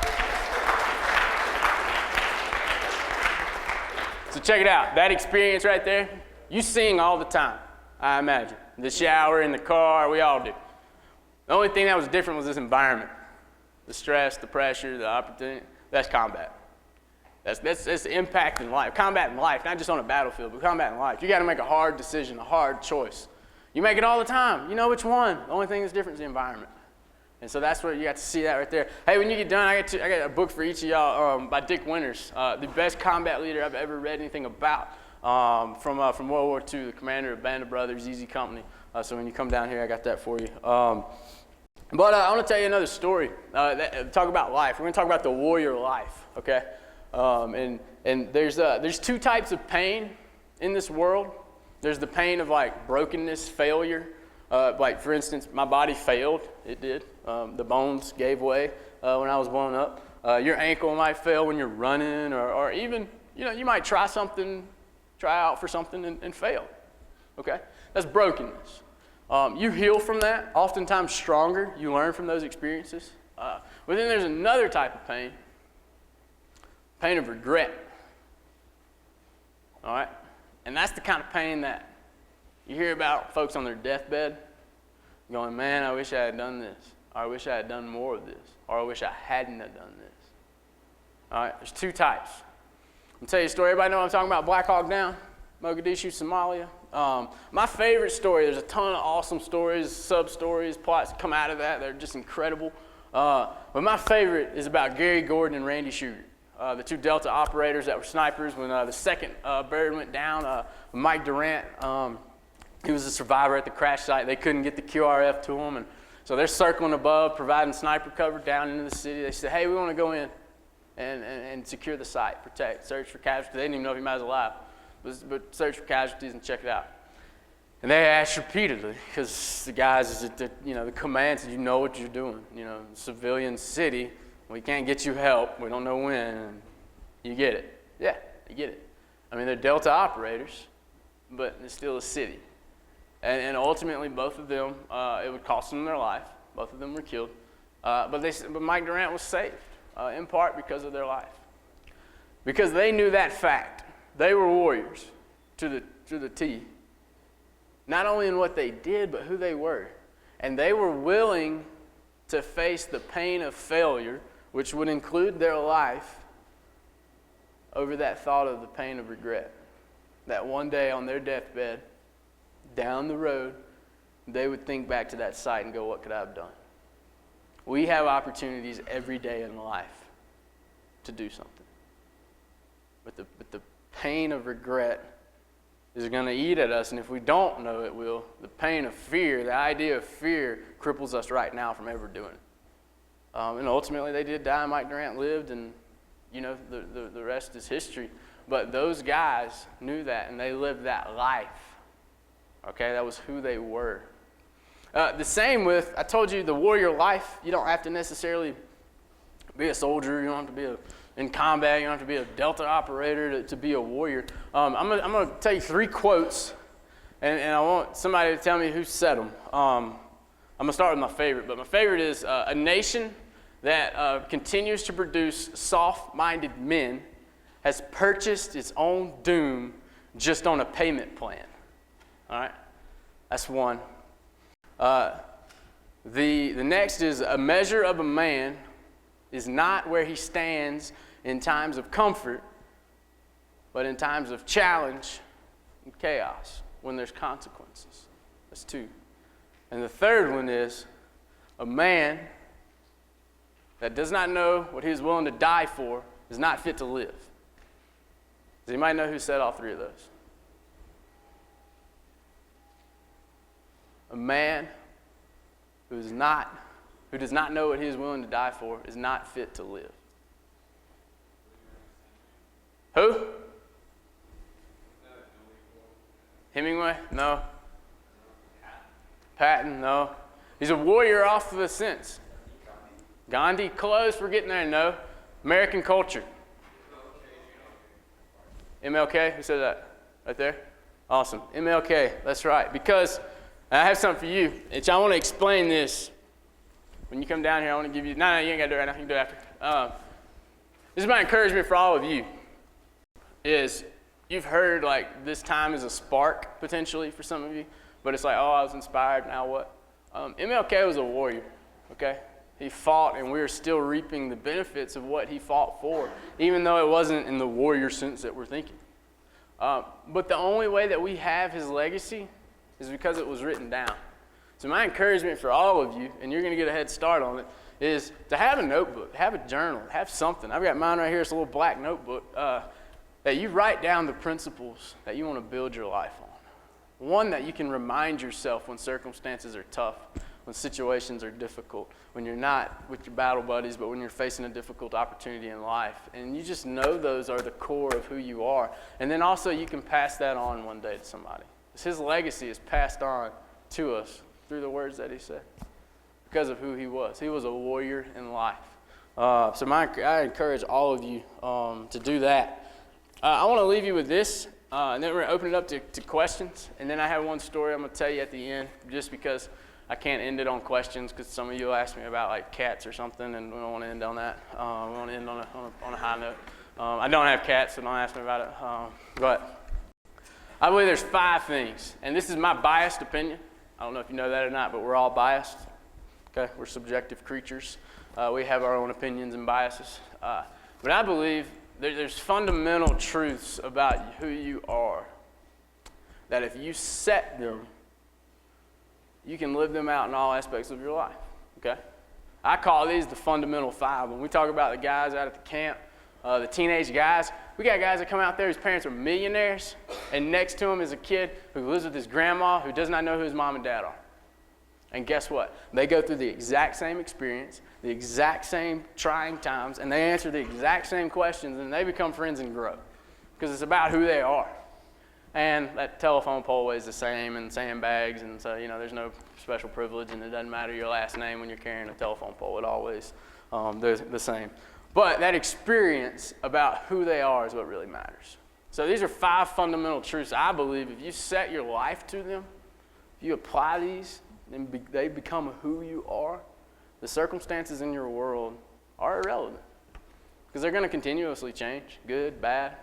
So check it out. That experience right there, you sing all the time, I imagine. The shower, in the car, we all do. The only thing that was different was this environment. The stress, the pressure, the opportunity. That's combat. That's the impact in life. Combat in life, not just on a battlefield, but combat in life. You got to make a hard decision, a hard choice. You make it all the time. You know which one. The only thing that's different is the environment. And so that's where you got to see that right there. Hey, when you get done, I got a book for each of y'all by Dick Winters, the best combat leader I've ever read anything about. From World War II, the commander of Band of Brothers, Easy Company. So when you come down here, I got that for you. But I want to tell you another story. Talk about life. We're going to talk about the warrior life, okay? And there's two types of pain in this world. There's the pain of like brokenness, failure. Like for instance, my body failed. It did. The bones gave way when I was blown up. Your ankle might fail when you're running, or even you might try out for something and fail. Okay, that's brokenness. You heal from that, oftentimes stronger. You learn from those experiences. But then there's another type of pain of regret. All right, and that's the kind of pain that you hear about folks on their deathbed going, man, I wish I had done this, or I wish I had done more of this, or I wish I hadn't have done this. All right, there's two types. I'll tell you a story. Everybody know what I'm talking about? Black Hawk Down, Mogadishu, Somalia. My favorite story, there's a ton of awesome stories, sub-stories, plots come out of that. They're just incredible. But my favorite is about Gary Gordon and Randy Sugar, the two Delta operators that were snipers when the second bird went down. Mike Durant, he was a survivor at the crash site. They couldn't get the QRF to him, and so they're circling above, providing sniper cover down into the city. They said, hey, we want to go in and secure the site, protect, search for casualties. They didn't even know if he was alive, but search for casualties and check it out. And they asked repeatedly, because the guys, the command said, you know what you're doing. Civilian city, we can't get you help. We don't know when. And you get it. Yeah, you get it. I mean, they're Delta operators, but it's still a city. And ultimately, both of them, it would cost them their life. Both of them were killed. But Mike Durant was saved, in part because of their life. Because they knew that fact. They were warriors to the T. Not only in what they did, but who they were. And they were willing to face the pain of failure, which would include their life, over that thought of the pain of regret. That one day on their deathbed, down the road, they would think back to that site and go, what could I have done? We have opportunities every day in life to do something. But the pain of regret is going to eat at us, and if we don't know it will, the pain of fear, the idea of fear, cripples us right now from ever doing it. And ultimately, they did die. Mike Durant lived, and the rest is history. But those guys knew that, and they lived that life. Okay, that was who they were. The same with, I told you, the warrior life. You don't have to necessarily be a soldier. You don't have to be in combat. You don't have to be a Delta operator to be a warrior. I'm gonna tell you 3 quotes and I want somebody to tell me who said them. I'm going to start with my favorite, but my favorite is a nation that continues to produce soft-minded men has purchased its own doom just on a payment plan. All right? That's one. The next is a measure of a man is not where he stands in times of comfort, but in times of challenge and chaos, when there's consequences. That's two. And the third one is a man that does not know what he is willing to die for is not fit to live. Does anybody know who said all three of those? A man who does not know what he is willing to die for is not fit to live. Who? Hemingway? No. Patton? No. He's a warrior off of the sense. Gandhi? Close. We're getting there. No. American culture. MLK? Who said that? Right there? Awesome. MLK. That's right. Because I have something for you. I want to explain this. When you come down here, I want to give you... No, you ain't got to do it right now. You can do it after. This is my encouragement for all of you. Is you've heard like this time is a spark potentially for some of you, but it's like, oh, I was inspired, now what? MLK was a warrior, okay? He fought, and we are still reaping the benefits of what he fought for, even though it wasn't in the warrior sense that we're thinking. But the only way that we have his legacy is because it was written down. So my encouragement for all of you, and you're going to get a head start on it, is to have a notebook, have a journal, have something. I've got mine right here. It's a little black notebook. That you write down the principles that you want to build your life on. One that you can remind yourself when circumstances are tough, when situations are difficult, when you're not with your battle buddies, but when you're facing a difficult opportunity in life. And you just know those are the core of who you are. And then also you can pass that on one day to somebody. His legacy is passed on to us through the words that he said because of who he was. He was a warrior in life. So I encourage all of you to do that. I want to leave you with this, and then we're going to open it up to questions. And then I have one story I'm going to tell you at the end, just because I can't end it on questions, because some of you will ask me about like cats or something, and we don't want to end on that. We want to end on a high note. I don't have cats, so don't ask me about it. But I believe there's 5 things, and this is my biased opinion. I don't know if you know that or not, but we're all biased. Okay, we're subjective creatures. We have our own opinions and biases. But I believe there's fundamental truths about who you are that if you set them, you can live them out in all aspects of your life, okay? I call these the fundamental 5. When we talk about the guys out at the camp, the teenage guys, we got guys that come out there whose parents are millionaires, and next to him is a kid who lives with his grandma who does not know who his mom and dad are. And guess what? They go through the exact same experience, the exact same trying times, and they answer the exact same questions, and they become friends and grow. Because it's about who they are. And that telephone pole weighs the same, and sandbags, and so, there's no special privilege, and it doesn't matter your last name when you're carrying a telephone pole. It always the same. But that experience about who they are is what really matters. So these are 5 fundamental truths I believe if you set your life to them, if you apply these, and they become who you are, the circumstances in your world are irrelevant. Because they're going to continuously change, good, bad.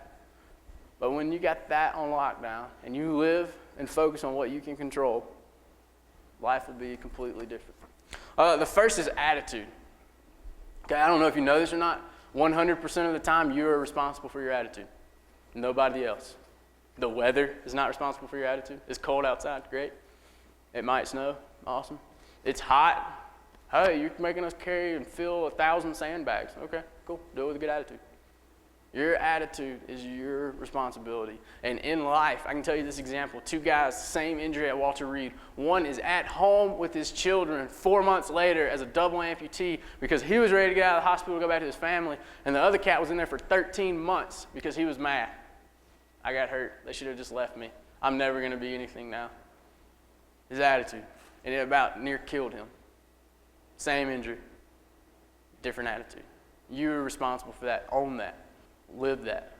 But when you got that on lockdown and you live and focus on what you can control, life will be completely different. The first is attitude. Okay, I don't know if you know this or not. 100% of the time, you are responsible for your attitude. Nobody else. The weather is not responsible for your attitude. It's cold outside, great. It might snow, awesome. It's hot. Hey, you're making us carry and fill 1,000 sandbags. Okay, cool. Do it with a good attitude. Your attitude is your responsibility. And in life, I can tell you this example. 2 guys, same injury at Walter Reed. One is at home with his children 4 months later as a double amputee because he was ready to get out of the hospital to go back to his family. And the other cat was in there for 13 months because he was mad. I got hurt. They should have just left me. I'm never going to be anything now. His attitude. And it about near killed him. Same injury. Different attitude. You're responsible for that. Own that. Live that.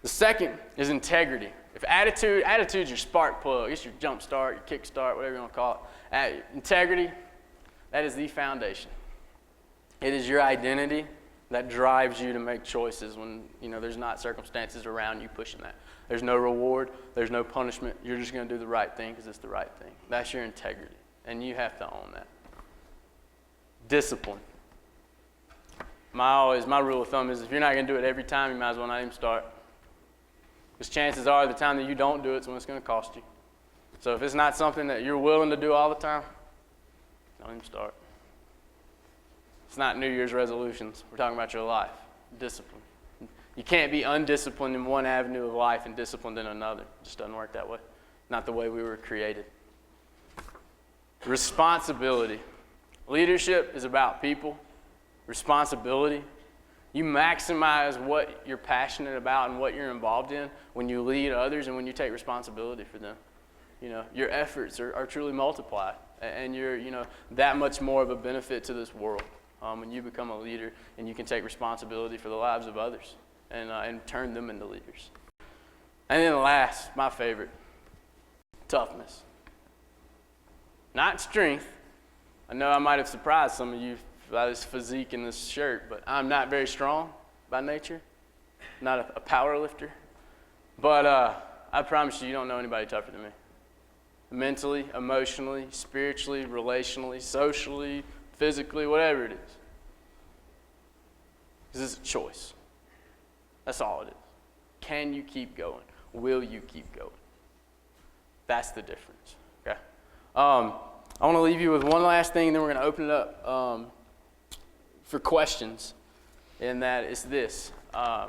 The second is integrity. If attitude's your spark plug, it's your jump start, your kick start, whatever you want to call it. Integrity, that is the foundation. It is your identity that drives you to make choices when there's not circumstances around you pushing that. There's no reward, there's no punishment. You're just going to do the right thing because it's the right thing. That's your integrity, and you have to own that. Discipline. My rule of thumb is if you're not going to do it every time, you might as well not even start. Because chances are the time that you don't do it is when it's going to cost you. So if it's not something that you're willing to do all the time, don't even start. It's not New Year's resolutions. We're talking about your life. Discipline. You can't be undisciplined in one avenue of life and disciplined in another. It just doesn't work that way. Not the way we were created. Responsibility. Leadership is about people. Responsibility. You maximize what you're passionate about and what you're involved in when you lead others and when you take responsibility for them. Your efforts are truly multiplied, and you're that much more of a benefit to this world when you become a leader and you can take responsibility for the lives of others and turn them into leaders. And then last, my favorite, toughness. Not strength. I know I might have surprised some of you by this physique and this shirt, but I'm not very strong by nature. Not a power lifter. But I promise you don't know anybody tougher than me. Mentally, emotionally, spiritually, relationally, socially, physically, whatever it is. Because it's a choice. That's all it is. Can you keep going? Will you keep going? That's the difference. Okay. I want to leave you with one last thing, and then we're going to open it up for questions. And that is this: how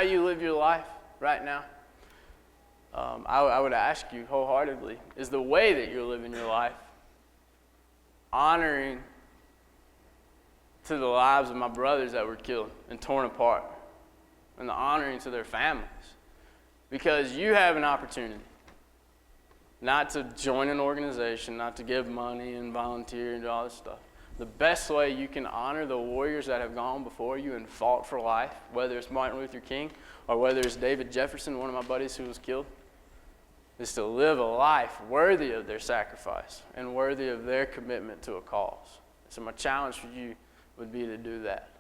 you live your life right now. I would ask you wholeheartedly: is the way that you're living your life honoring to the lives of my brothers that were killed and torn apart, and the honoring to their families? Because you have an opportunity not to join an organization, not to give money and volunteer and do all this stuff. The best way you can honor the warriors that have gone before you and fought for life, whether it's Martin Luther King or whether it's David Jefferson, one of my buddies who was killed, is to live a life worthy of their sacrifice and worthy of their commitment to a cause. So my challenge for you would be to do that.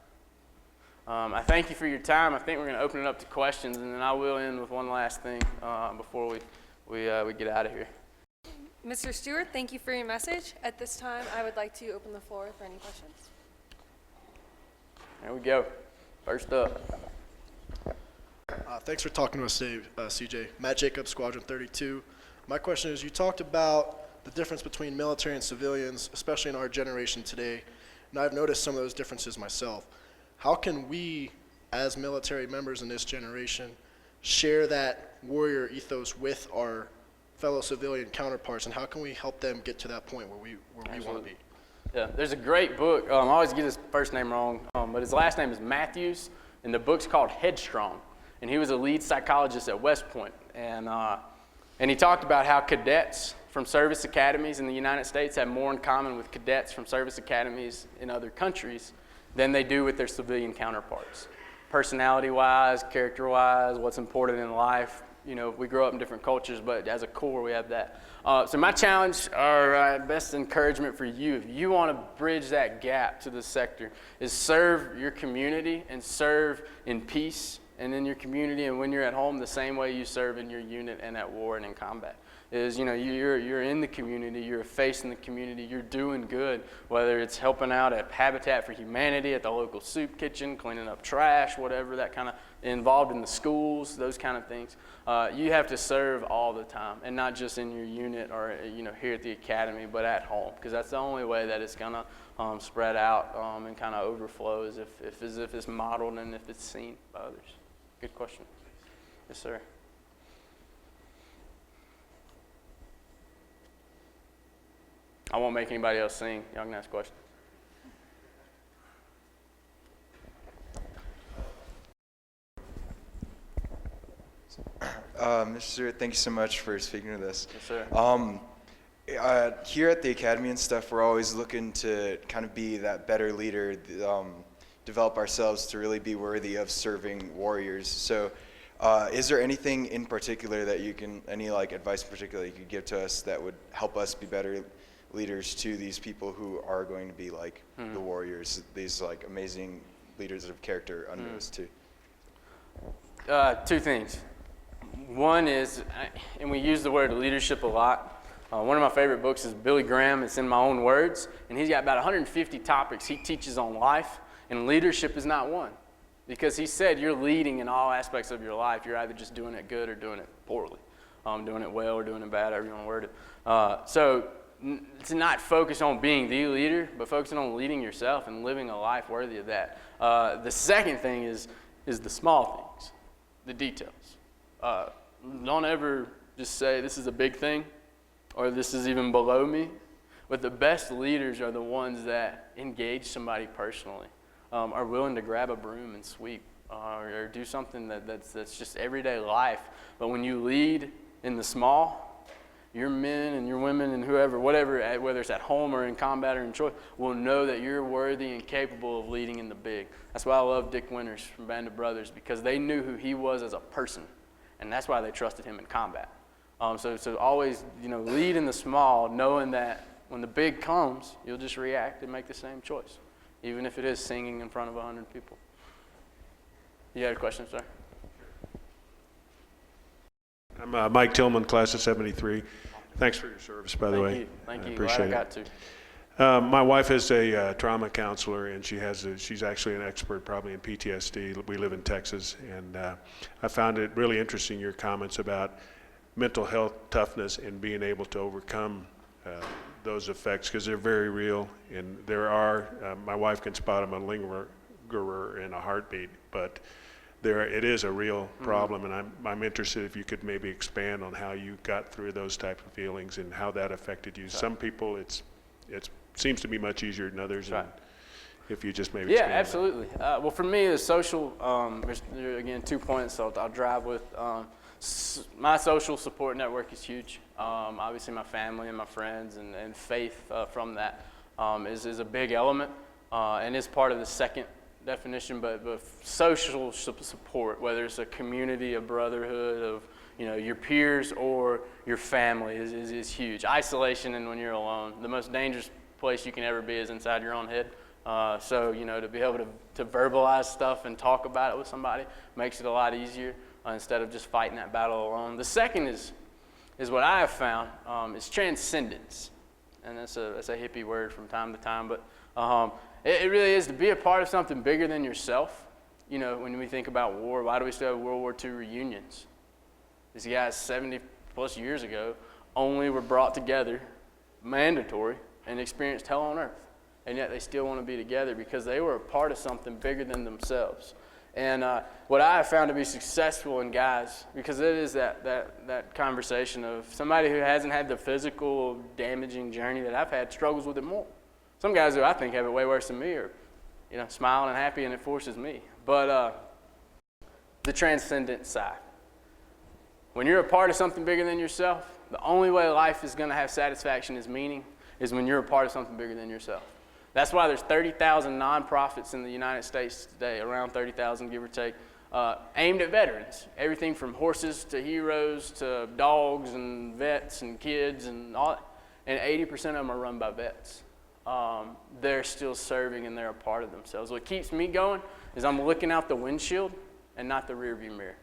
I thank you for your time. I think we're going to open it up to questions, and then I will end with one last thing before we get out of here. Mr. Stewart, thank you for your message. At this time, I would like to open the floor for any questions. There we go. First up. Thanks for talking to us today, CJ. Matt Jacobs, Squadron 32. My question is, you talked about the difference between military and civilians, especially in our generation today, and I've noticed some of those differences myself. How can we, as military members in this generation, share that warrior ethos with our fellow civilian counterparts, and how can we help them get to that point where we want to be? Yeah, there's a great book. I always get his first name wrong, but his last name is Matthews, and the book's called Headstrong. And he was a lead psychologist at West Point, and he talked about how cadets from service academies in the United States have more in common with cadets from service academies in other countries than they do with their civilian counterparts. Personality-wise, character-wise, what's important in life. We grow up in different cultures, but as a core, we have that. So my challenge, or best encouragement for you, if you want to bridge that gap to this sector, is serve your community and serve in peace and in your community and when you're at home the same way you serve in your unit and at war and in combat. You're in the community, you're a face in the community, you're doing good, whether it's helping out at Habitat for Humanity, at the local soup kitchen, cleaning up trash, whatever, that kind of involved in the schools, those kind of things. You have to serve all the time, and not just in your unit or here at the academy, but at home, because that's the only way that it's gonna spread out and kind of overflow, is if it's modeled and if it's seen by others. Good question. Yes, sir. I won't make anybody else sing. Y'all can ask questions. Mr. Stewart, thank you so much for speaking to this. Yes, sir. Here at the academy and stuff, we're always looking to kind of be that better leader, develop ourselves to really be worthy of serving warriors. So is there anything in particular that any like advice in particular you could give to us that would help us be better leaders to these people who are going to be like the warriors, these like amazing leaders of character under us too? Two things. One is, and we use the word leadership a lot. One of my favorite books is Billy Graham. It's in my own words, and he's got about 150 topics he teaches on life, and leadership is not one. Because he said you're leading in all aspects of your life. You're either just doing it good or doing it poorly, doing it well or doing it bad, however you want to word it. So to not focus on being the leader, but focusing on leading yourself and living a life worthy of that. The second thing is the small things, the details. Don't ever just say this is a big thing or this is even below me. But the best leaders are the ones that engage somebody personally, are willing to grab a broom and sweep, or do something that's just everyday life. But when you lead in the small, your men and your women and whoever, whatever, whether it's at home or in combat or in choice, will know that you're worthy and capable of leading in the big. That's why I love Dick Winters from Band of Brothers, because they knew who he was as a person, and that's why they trusted him in combat. So always, lead in the small, knowing that when the big comes, you'll just react and make the same choice, even if it is singing in front of 100 people. You had a question, sir? I'm Mike Tillman, class of 73. Thanks for your service, by the way. Thank you. Appreciate Glad I it. got to. My wife is a trauma counselor, and she's actually an expert probably in PTSD. We live in Texas, and I found it really interesting, your comments about mental health toughness and being able to overcome those effects, because they're very real, and there are, my wife can spot them a lingerer in a heartbeat, but it is a real problem, and I'm interested if you could maybe expand on how you got through those type of feelings and how that affected you. Some people, it seems to be much easier than others. Right. And if you just maybe Yeah, expand on that. absolutely. Well, for me, the social, there's again 2 points, so I'll drive with. My social support network is huge. Obviously, my family and my friends and faith from that is a big element, and is part of the second definition. But social support, whether it's a community, a brotherhood of your peers or your family, is huge. Isolation and when you're alone, the most dangerous place you can ever be is inside your own head. So to be able to verbalize stuff and talk about it with somebody makes it a lot easier. Instead of just fighting that battle alone. The second is what I have found is transcendence, and that's a hippie word from time to time, but it really is to be a part of something bigger than yourself. When we think about war, why do we still have World War II reunions? These guys 70 plus years ago only were brought together, mandatory, and experienced hell on earth, and yet they still want to be together because they were a part of something bigger than themselves. And what I have found to be successful in guys, because it is that conversation of somebody who hasn't had the physical damaging journey that I've had struggles with it more. Some guys who I think have it way worse than me are, smiling and happy, and it forces me. But the transcendent side. When you're a part of something bigger than yourself, the only way life is going to have satisfaction as meaning is when you're a part of something bigger than yourself. That's why there's 30,000 nonprofits in the United States today, around 30,000 give or take, aimed at veterans. Everything from horses to heroes to dogs and vets and kids and all. And 80% of them are run by vets. They're still serving and they're a part of themselves. What keeps me going is I'm looking out the windshield and not the rearview mirror.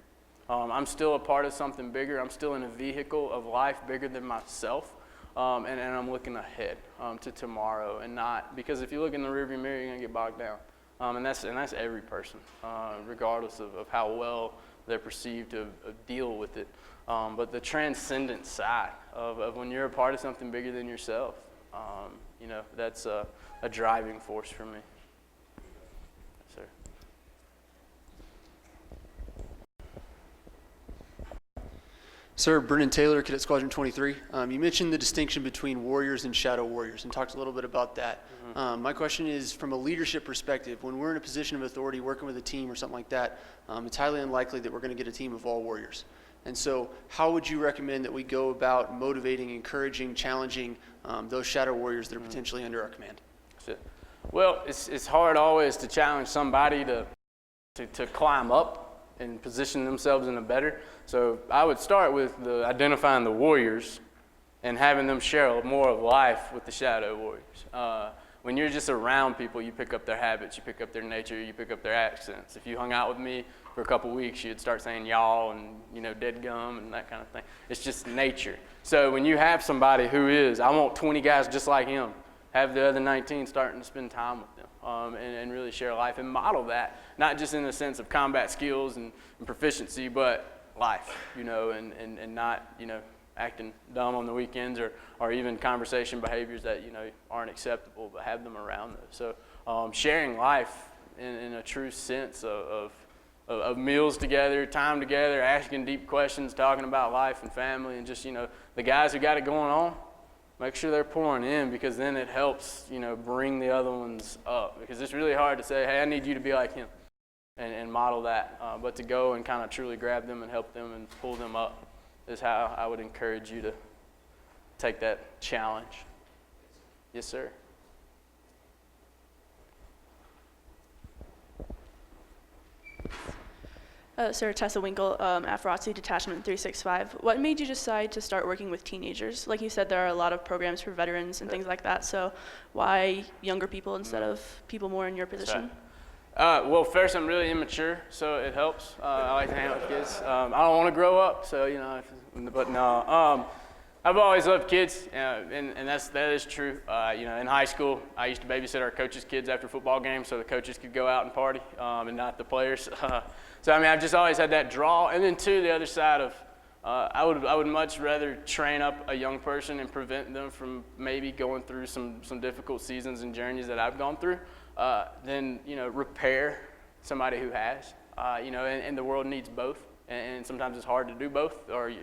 I'm still a part of something bigger. I'm still in a vehicle of life bigger than myself. And I'm looking ahead to tomorrow, and not, because if you look in the rearview mirror, you're gonna get bogged down, and that's every person, regardless of how well they're perceived to deal with it. But the transcendent side of when you're a part of something bigger than yourself, that's a driving force for me. Yes, sir. Sir, Brennan Taylor, Cadet Squadron 23. You mentioned the distinction between warriors and shadow warriors and talked a little bit about that. My question is, from a leadership perspective, when we're in a position of authority working with a team or something like that, it's highly unlikely that we're going to get a team of all warriors. And so how would you recommend that we go about motivating, encouraging, challenging those shadow warriors that are potentially under our command? That's it. Well, it's hard always to challenge somebody to climb up and position themselves in a better. So I would start with identifying the warriors and having them share more of life with the shadow warriors. When you're just around people, you pick up their habits, you pick up their nature, you pick up their accents. If you hung out with me for a couple weeks, you'd start saying y'all and dead gum and that kind of thing. It's just nature. So when you have somebody who is, I want 20 guys just like him, have the other 19 starting to spend time with them and really share life and model that, not just in the sense of combat skills and proficiency, but life, and not, acting dumb on the weekends or even conversation behaviors that, aren't acceptable, but have them around those. So sharing life in a true sense of meals together, time together, asking deep questions, talking about life and family, and just, the guys who got it going on, make sure they're pouring in, because then it helps, bring the other ones up. Because it's really hard to say, hey, I need you to be like him and model that. But to go and kind of truly grab them and help them and pull them up is how I would encourage you to take that challenge. Yes, sir. Sir Tessa Winkle, Afrotsi Detachment 365. What made you decide to start working with teenagers? Like you said, there are a lot of programs for veterans and things like that. So why younger people instead of people more in your position? Well, first, I'm really immature, so it helps. I like to hang out with kids. I don't want to grow up, so, but no. I've always loved kids, and that is true. In high school, I used to babysit our coaches' kids after football games so the coaches could go out and party and not the players. So, I've just always had that draw. And then, too, the other side of I would much rather train up a young person and prevent them from maybe going through some difficult seasons and journeys that I've gone through than, repair somebody who has. And the world needs both. And sometimes it's hard to do both or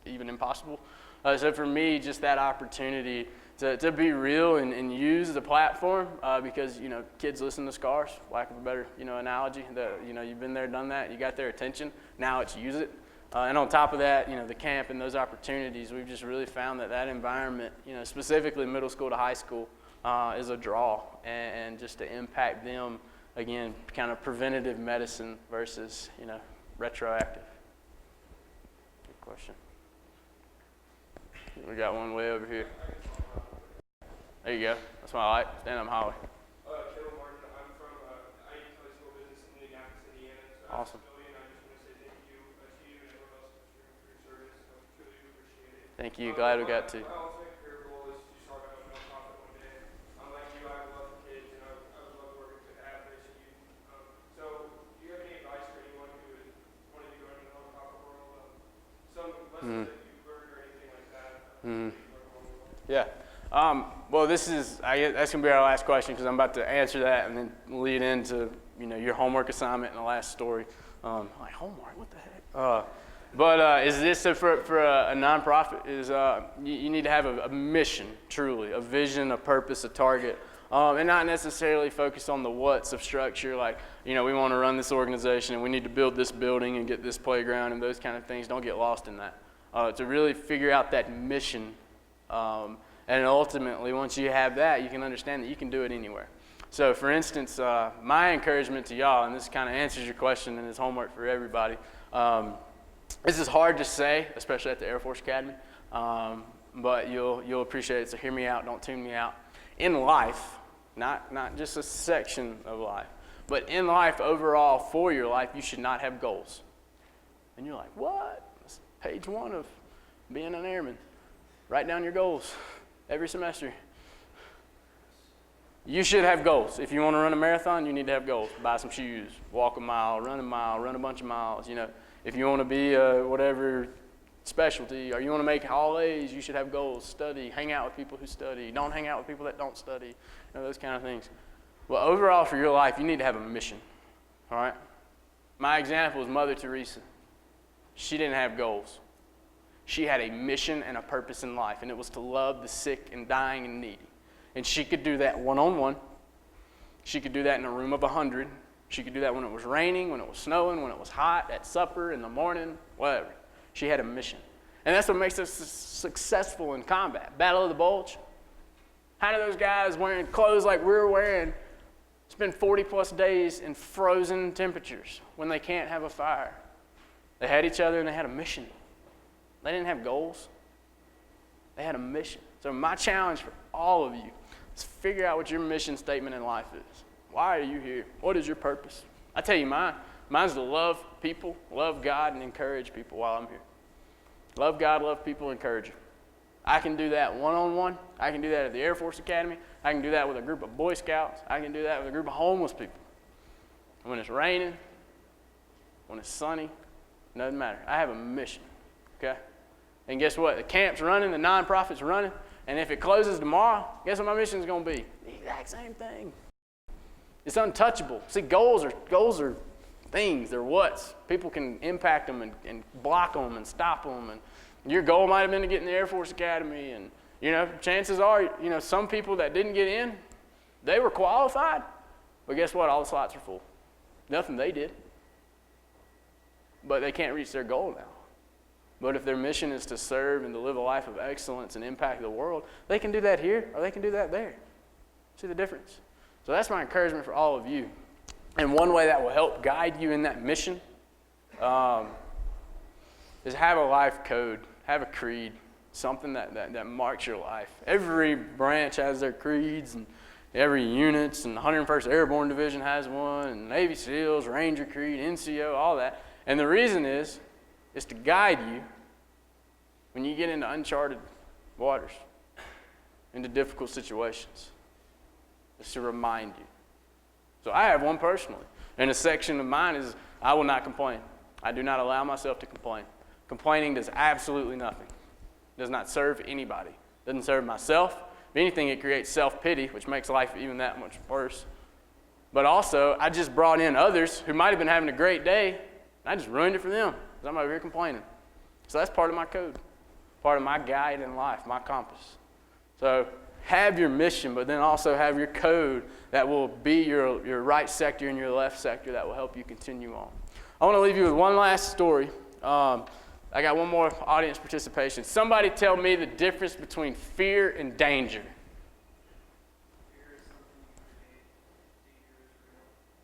even impossible. So for me, just that opportunity to be real and use the platform because, kids listen to scars, lack of a better, analogy. You've been there, done that, you got their attention, now it's use it. And on top of that, the camp and those opportunities, we've just really found that environment, specifically middle school to high school, is a draw. And just to impact them, again, kind of preventative medicine versus, retroactive. Good question. We got one way over here. There you go. That's what I like. Stand up, Holly. Caleb Martin. I'm from Untitled School Business in Indianapolis, Indiana. So Awesome. I just want to say thank you to you and everyone else for your service. I truly do appreciate it. Thank you. Glad we got to. My ultimate career goal is to start my own nonprofit one day. I'm like you. I love the kids, and I would love working with at-risk youth. So, do you have any advice for anyone who is wanting to go into the nonprofit world? Some lessons that you've learned or anything like that? Yeah. Well, that's going to be our last question because I'm about to answer that and then lead into, your homework assignment and the last story. Like, homework? What the heck? But is this for a nonprofit? You need to have a mission, truly, a vision, a purpose, a target, and not necessarily focus on the what's of structure. Like, we want to run this organization and we need to build this building and get this playground and those kind of things. Don't get lost in that. To really figure out that mission. And ultimately, once you have that, you can understand that you can do it anywhere. So, for instance, my encouragement to y'all, and this kind of answers your question and is homework for everybody, this is hard to say, especially at the Air Force Academy, but you'll appreciate it, so hear me out, don't tune me out. In life, not just a section of life, but in life overall, for your life, you should not have goals. And you're like, what? That's page 1 of being an airman. Write down your goals every semester. You should have goals. If you want to run a marathon, you need to have goals. Buy some shoes, walk a mile, run a bunch of miles. If you want to be whatever specialty or you want to make all A's, you should have goals. Study, hang out with people who study. Don't hang out with people that don't study. Those kind of things. Well, overall for your life, you need to have a mission. All right? My example is Mother Teresa. She didn't have goals. She had a mission and a purpose in life, and it was to love the sick and dying and needy. And she could do that one-on-one. She could do that in a room of 100. She could do that when it was raining, when it was snowing, when it was hot, at supper, in the morning, whatever. She had a mission. And that's what makes us successful in combat. Battle of the Bulge. How do those guys wearing clothes like we're wearing spend 40+ days in frozen temperatures when they can't have a fire. They had each other and they had a mission. They didn't have goals. They had a mission. So my challenge for all of you is figure out what your mission statement in life is. Why are you here? What is your purpose? I tell you mine. Mine's to love people, love God, and encourage people while I'm here. Love God, love people, encourage them. I can do that one-on-one. I can do that at the Air Force Academy. I can do that with a group of Boy Scouts. I can do that with a group of homeless people. When it's raining, when it's sunny, it doesn't matter. I have a mission, okay? And guess what? The camp's running, the nonprofit's running, and if it closes tomorrow, guess what my mission is going to be? The exact same thing. It's untouchable. See, goals are things. They're what's. People can impact them and block them and stop them. And your goal might have been to get in the Air Force Academy. And, chances are, some people that didn't get in, they were qualified. But guess what? All the slots are full. Nothing they did. But they can't reach their goal now. But if their mission is to serve and to live a life of excellence and impact the world, they can do that here or they can do that there. See the difference? So that's my encouragement for all of you. And one way that will help guide you in that mission is have a life code, have a creed, something that marks your life. Every branch has their creeds, and every units, and the 101st Airborne Division has one, and Navy SEALs, Ranger Creed, NCO, all that. And the reason is to guide you when you get into uncharted waters, into difficult situations. It's to remind you. So I have one personally. And a section of mine is, I will not complain. I do not allow myself to complain. Complaining does absolutely nothing. It does not serve anybody. It doesn't serve myself. If anything, it creates self-pity, which makes life even that much worse. But also, I just brought in others who might have been having a great day, and I just ruined it for them because I'm over here complaining. So that's part of my code, part of my guide in life, my compass. So have your mission, but then also have your code that will be your right sector and your left sector that will help you continue on. I want to leave you with one last story. I got one more audience participation. Somebody tell me the difference between fear and danger.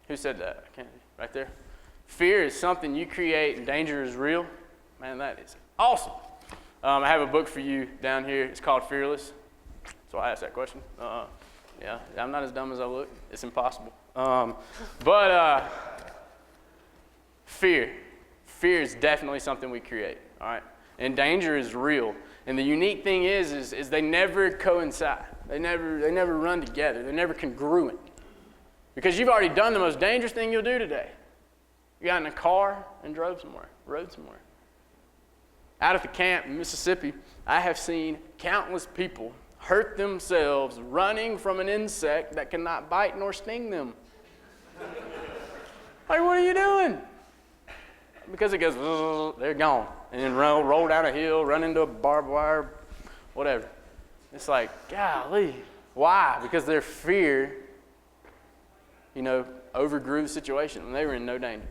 Who said that? I can't. Right there. Fear is something you create and danger is real. Man, that is awesome. I have a book for you down here. It's called Fearless. So I asked that question. Yeah, I'm not as dumb as I look. It's impossible. But fear. Fear is definitely something we create, all right? And danger is real. And the unique thing is they never coincide. They never run together. They're never congruent. Because you've already done the most dangerous thing you'll do today. You got in a car and rode somewhere. Out at the camp in Mississippi, I have seen countless people hurt themselves running from an insect that cannot bite nor sting them. Like, what are you doing? Because it goes, they're gone. And then roll down a hill, run into a barbed wire, whatever. It's like, golly. Why? Because their fear, overgrew the situation and they were in no danger.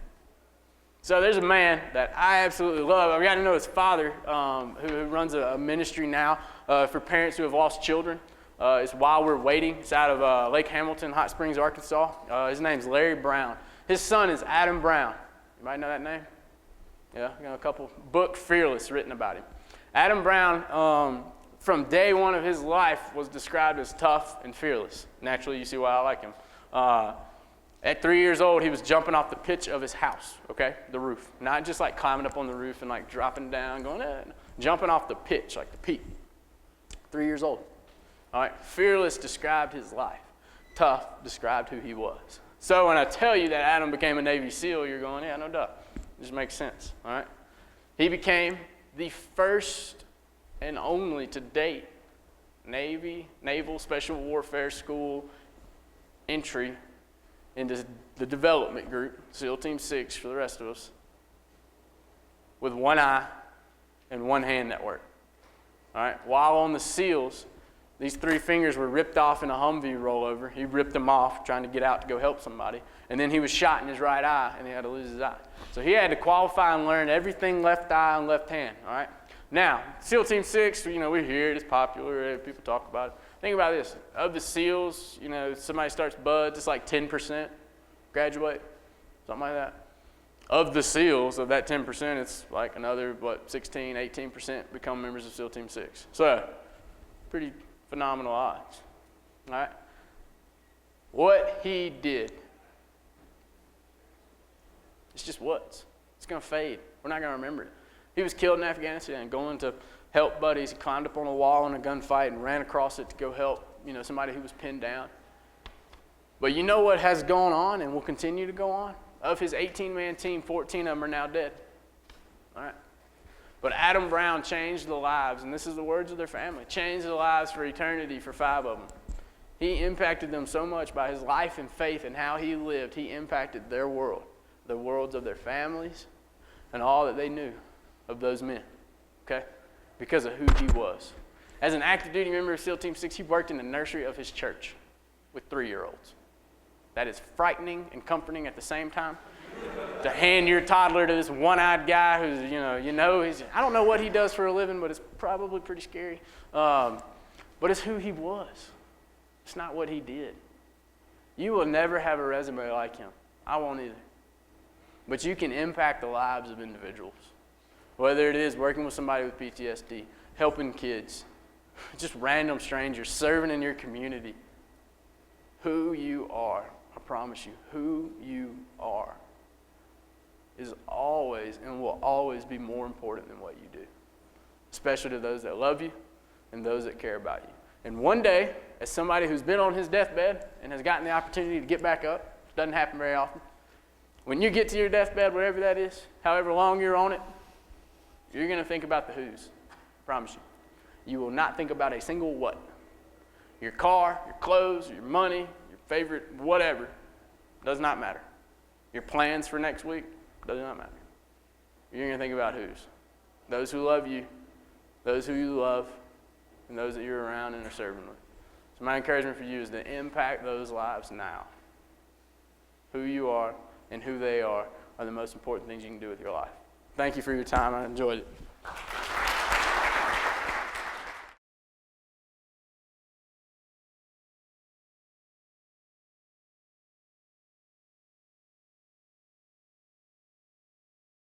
So there's a man that I absolutely love. I've gotten to know his father, who runs a ministry now for parents who have lost children. It's While We're Waiting. It's out of Lake Hamilton, Hot Springs, Arkansas. His name's Larry Brown. His son is Adam Brown. You might know that name? Yeah, a couple book Fearless written about him. Adam Brown, from day one of his life, was described as tough and fearless. Naturally, you see why I like him. At 3 years old, he was jumping off the pitch of his house, okay, the roof. Not just like climbing up on the roof and like dropping down, going, jumping off the pitch, like the peak. 3 years old. All right, fearless described his life. Tough described who he was. So when I tell you that Adam became a Navy SEAL, you're going, yeah, no doubt. It just makes sense, all right? He became the first and only to date Naval Special Warfare School entry into the development group, SEAL Team 6 for the rest of us, with one eye and one hand that worked. All right? While on the SEALs, these 3 fingers were ripped off in a Humvee rollover. He ripped them off trying to get out to go help somebody. And then he was shot in his right eye, and he had to lose his eye. So he had to qualify and learn everything left eye and left hand, all right? Now, SEAL Team 6, we hear it, it's popular, people talk about it. Think about this. Of the SEALs, you know, somebody starts BUD/S, it's like 10% graduate, something like that. Of the SEALs, of that 10%, it's like another, 16, 18% become members of SEAL Team 6. So, pretty phenomenal odds, all right? What he did, it's just what? It's going to fade. We're not going to remember it. He was killed in Afghanistan going to help buddies. He climbed up on a wall in a gunfight and ran across it to go help, you know, somebody who was pinned down. But you know what has gone on and will continue to go on? Of his 18-man team, 14 of them are now dead. All right? But Adam Brown changed the lives, and this is the words of their family, changed the lives for eternity for 5 of them. He impacted them so much by his life and faith and how he lived. He impacted their world, the worlds of their families, and all that they knew of those men, okay? Because of who he was. As an active duty member of SEAL Team 6, he worked in the nursery of his church with 3-year-olds. That is frightening and comforting at the same time. To hand your toddler to this one-eyed guy who's, I don't know what he does for a living, but it's probably pretty scary. But it's who he was. It's not what he did. You will never have a resume like him. I won't either. But you can impact the lives of individuals. Whether it is working with somebody with PTSD, helping kids, just random strangers, serving in your community. Who you are, I promise you, who you are is always and will always be more important than what you do, especially to those that love you and those that care about you. And one day, as somebody who's been on his deathbed and has gotten the opportunity to get back up, doesn't happen very often, when you get to your deathbed, wherever that is, however long you're on it, you're going to think about the who's, I promise you. You will not think about a single what. Your car, your clothes, your money, your favorite whatever, does not matter. Your plans for next week, does not matter. You're going to think about who's. Those who love you, those who you love, and those that you're around and are serving with. So my encouragement for you is to impact those lives now. Who you are and who they are the most important things you can do with your life. Thank you for your time. I enjoyed it.